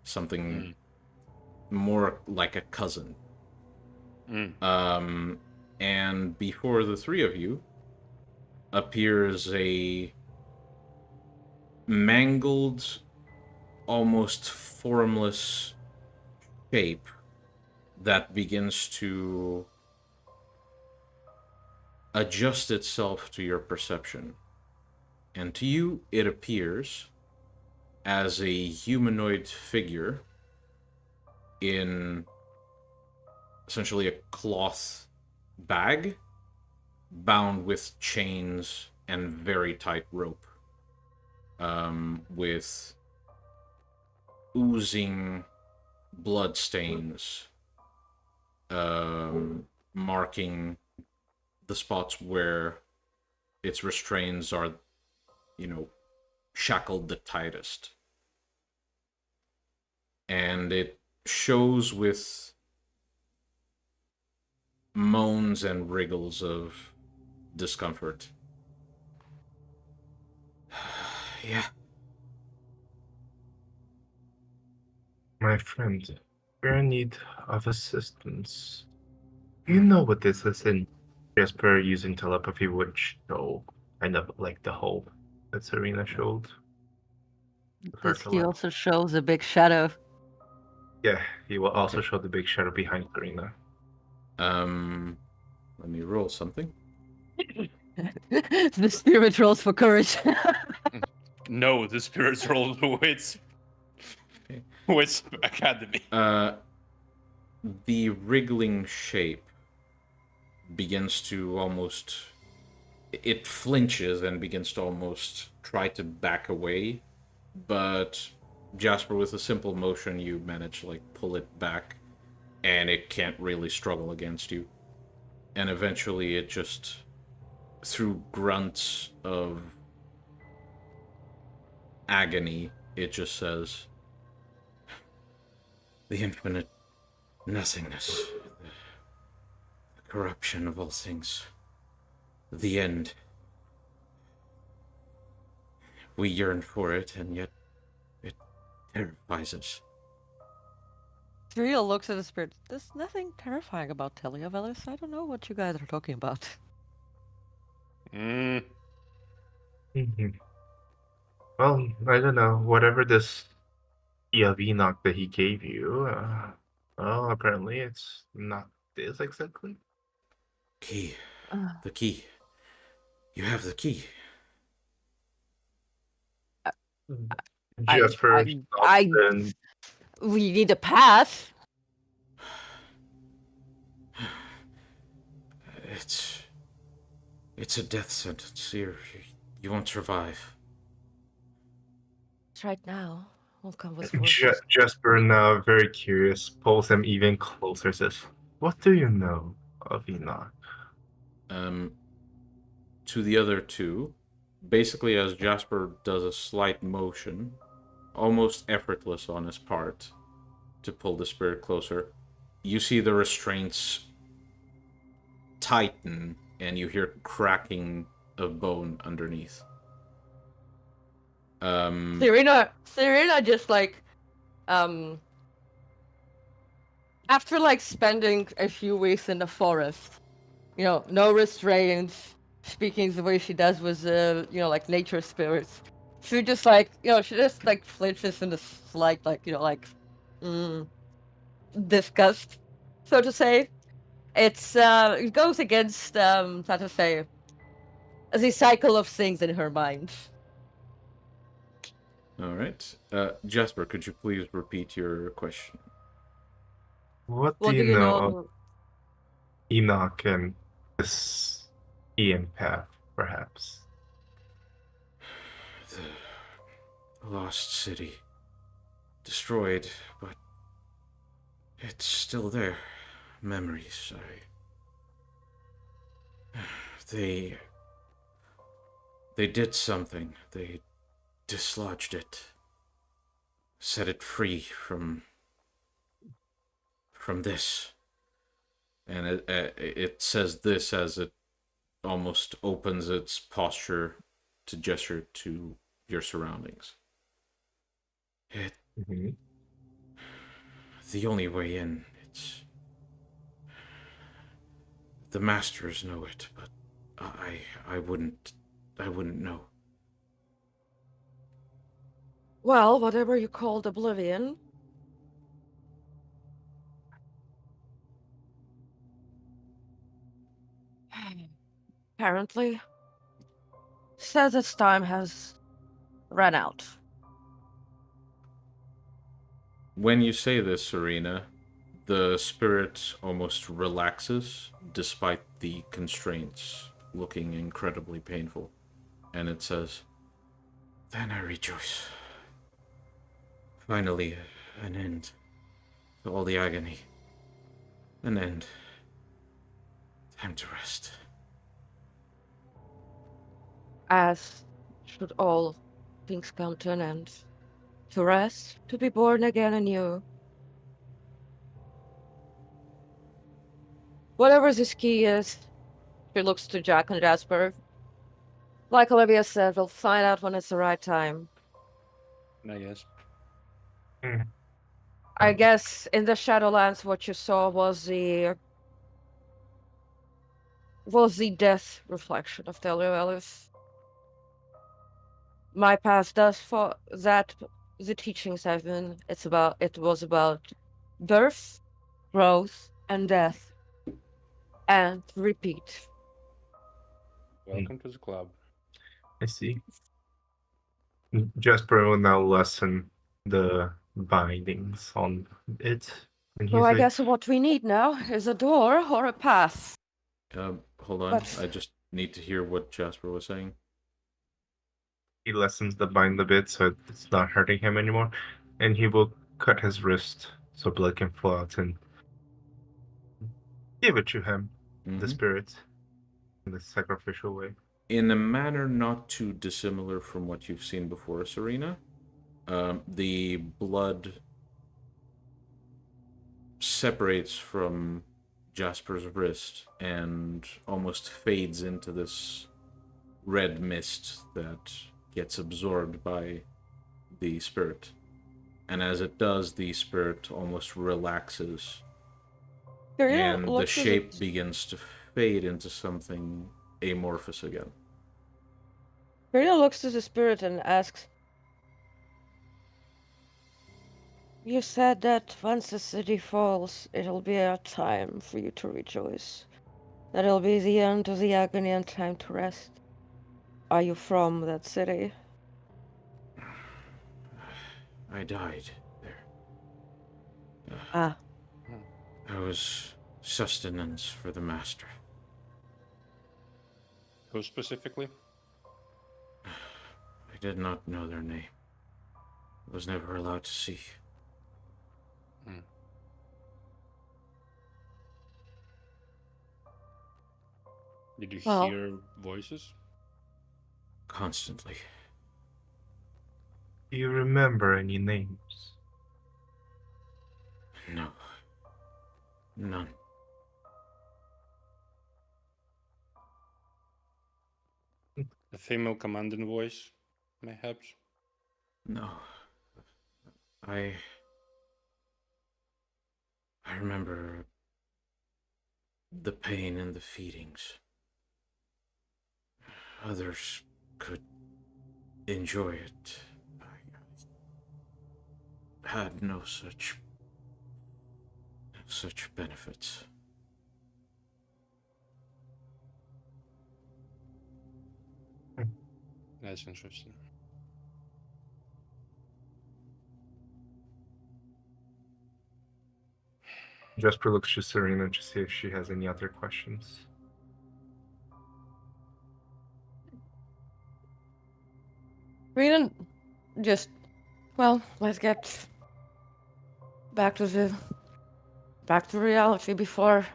Something more like a cousin. And before the three of you appears a mangled, almost formless shape that begins to adjust itself to your perception. And to you, it appears as a humanoid figure in essentially a cloth bag bound with chains and very tight rope, with oozing blood stains marking the spots where its restraints are, shackled the tightest. And it shows with moans and wriggles of discomfort. Yeah. My friend, we're in need of assistance. You know what this is, and Jasper using telepathy would show kind of like the hope that Serena showed. Her This he tele- also shows a big shadow. Yeah, he will also Okay. show the big shadow behind Serena. Let me roll something. The spirit rolls for courage. No, the spirits roll with Academy. The wriggling shape begins to almost... It flinches and begins to almost try to back away, but Jasper, with a simple motion, you manage to pull it back, and it can't really struggle against you. And eventually it just, through grunts of agony, it just says, "The infinite nothingness, the corruption of all things, the end. We yearn for it, and yet it terrifies us." Triel looks at the spirit. There's nothing terrifying about Teleovelis. I don't know what you guys are talking about. Mm. Mhm. Well, I don't know. Whatever this Enoch that he gave you, well, apparently it's not this exactly. Key. The key. You have the key. Jasper stops and We need a path. It's a death sentence. You won't survive. Right now, we'll come with forces. Jasper, now very curious, pulls him even closer, says, "What do you know of Enoch?" To the other two, basically as Jasper does a slight motion, almost effortless on his part, to pull the spirit closer, you see the restraints tighten, and you hear cracking of bone underneath. Serena just after spending a few weeks in the forest, no restraints, speaking the way she does with nature spirits. She just flinches in the slight disgust, so to say. It goes against how to say the cycle of things in her mind. All right. Jasper, could you please repeat your question? What do What you do you know of know? Enoch and this Ian path, perhaps? The lost city. Destroyed, but it's still there. Memories. They did something. They dislodged it. Set it free from this. And it says this as it almost opens its posture to gesture to your surroundings. The only way in. The masters know it, but I wouldn't know. Well, whatever you called oblivion. Apparently, says its time has run out. When you say this, Serena, the spirit almost relaxes despite the constraints looking incredibly painful. And it says, "Then I rejoice. Finally, an end to all the agony. An end. Time to rest. As should all things come to an end. To rest, to be born again anew. Whatever this key is, she looks to Jack and Jasper. Like Olivia said, we'll find out when it's the right time. I guess. I guess in the Shadowlands what you saw was the death reflection of Telioelus. My past does for that the teachings I've been it was about birth, growth, and death. And repeat. Welcome to the club. I see. Jasper will now lessen the bindings on it. And So I guess what we need now is a door or a path. Hold on. But- I just need to hear what Jasper was saying. he lessens the bind a bit so it's not hurting him anymore. And he will cut his wrist so blood can flow out and give it to him, the Mhm. spirit, in the sacrificial way. In a manner not too dissimilar from what you've seen before, Serena, the blood separates from Jasper's wrist and almost fades into this red mist that gets absorbed by the spirit. And as it does, the spirit almost relaxes, and the shape begins to fade into something amorphous again. Karina looks to the spirit and asks, "You said that once the city falls, it'll be a time for you to rejoice. That it'll be the end of the agony and time to rest. Are you from that city?" I died there. Ah, I was sustenance for the master. Who specifically? I did not know their name. I was never allowed to see. Did you Well- hear voices? Constantly. Do you remember any names? No. None. A female commanding voice, mayhaps? No. I remember the pain and the feedings. Others could enjoy it. I had no such benefits. That's interesting. Jasper looks to Serena to see if she has any other questions. Karina just, well, let's get back to reality before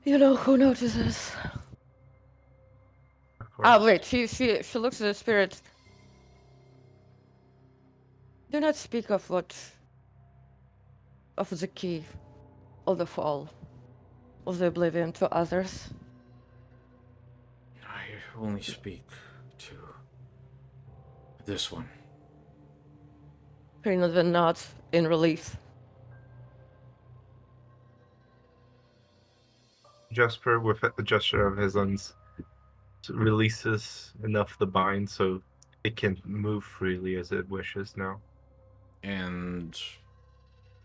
you know who notices. Of Ah, course. wait, she looks at the spirit. Do not speak of the key, of the fall, of the oblivion to others. I only speak to this one. Karina then nods in relief. Jasper, with a gesture of his hands, releases enough the bind so it can move freely as it wishes now. And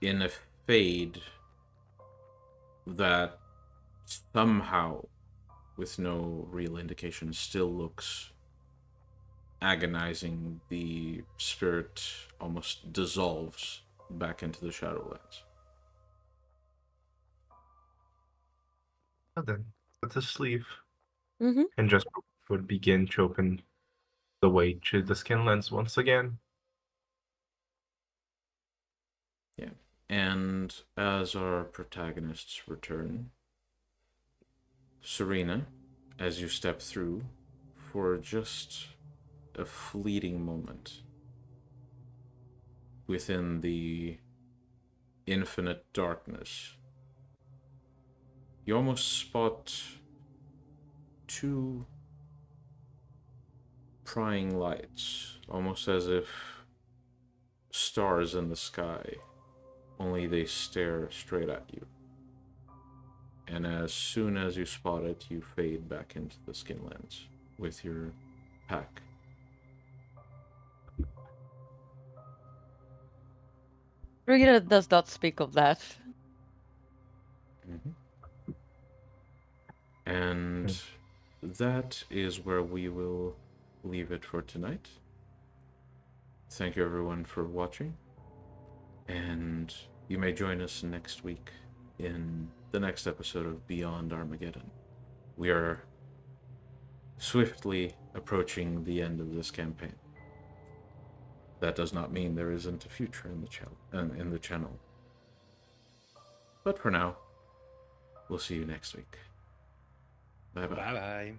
in a fade that somehow, with no real indication, still looks agonizing, the spirit almost dissolves back into the Shadowlands. And then, with the sleeve, Mm-hmm. and Jasper would begin to open the way to the skin lens once again. And as our protagonists return, Serena, as you step through, for just a fleeting moment, within the infinite darkness, you almost spot two prying lights, almost as if stars in the sky, only they stare straight at you. And as soon as you spot it, you fade back into the Skinlands with your pack. Brigida does not speak of that. And that is where we will leave it for tonight. Thank you everyone for watching, and you may join us next week in the next episode of Beyond Armageddon. We are swiftly approaching the end of this campaign. That does not mean there isn't a future in the channel. But for now, we'll see you next week. Bye bye. Bye bye.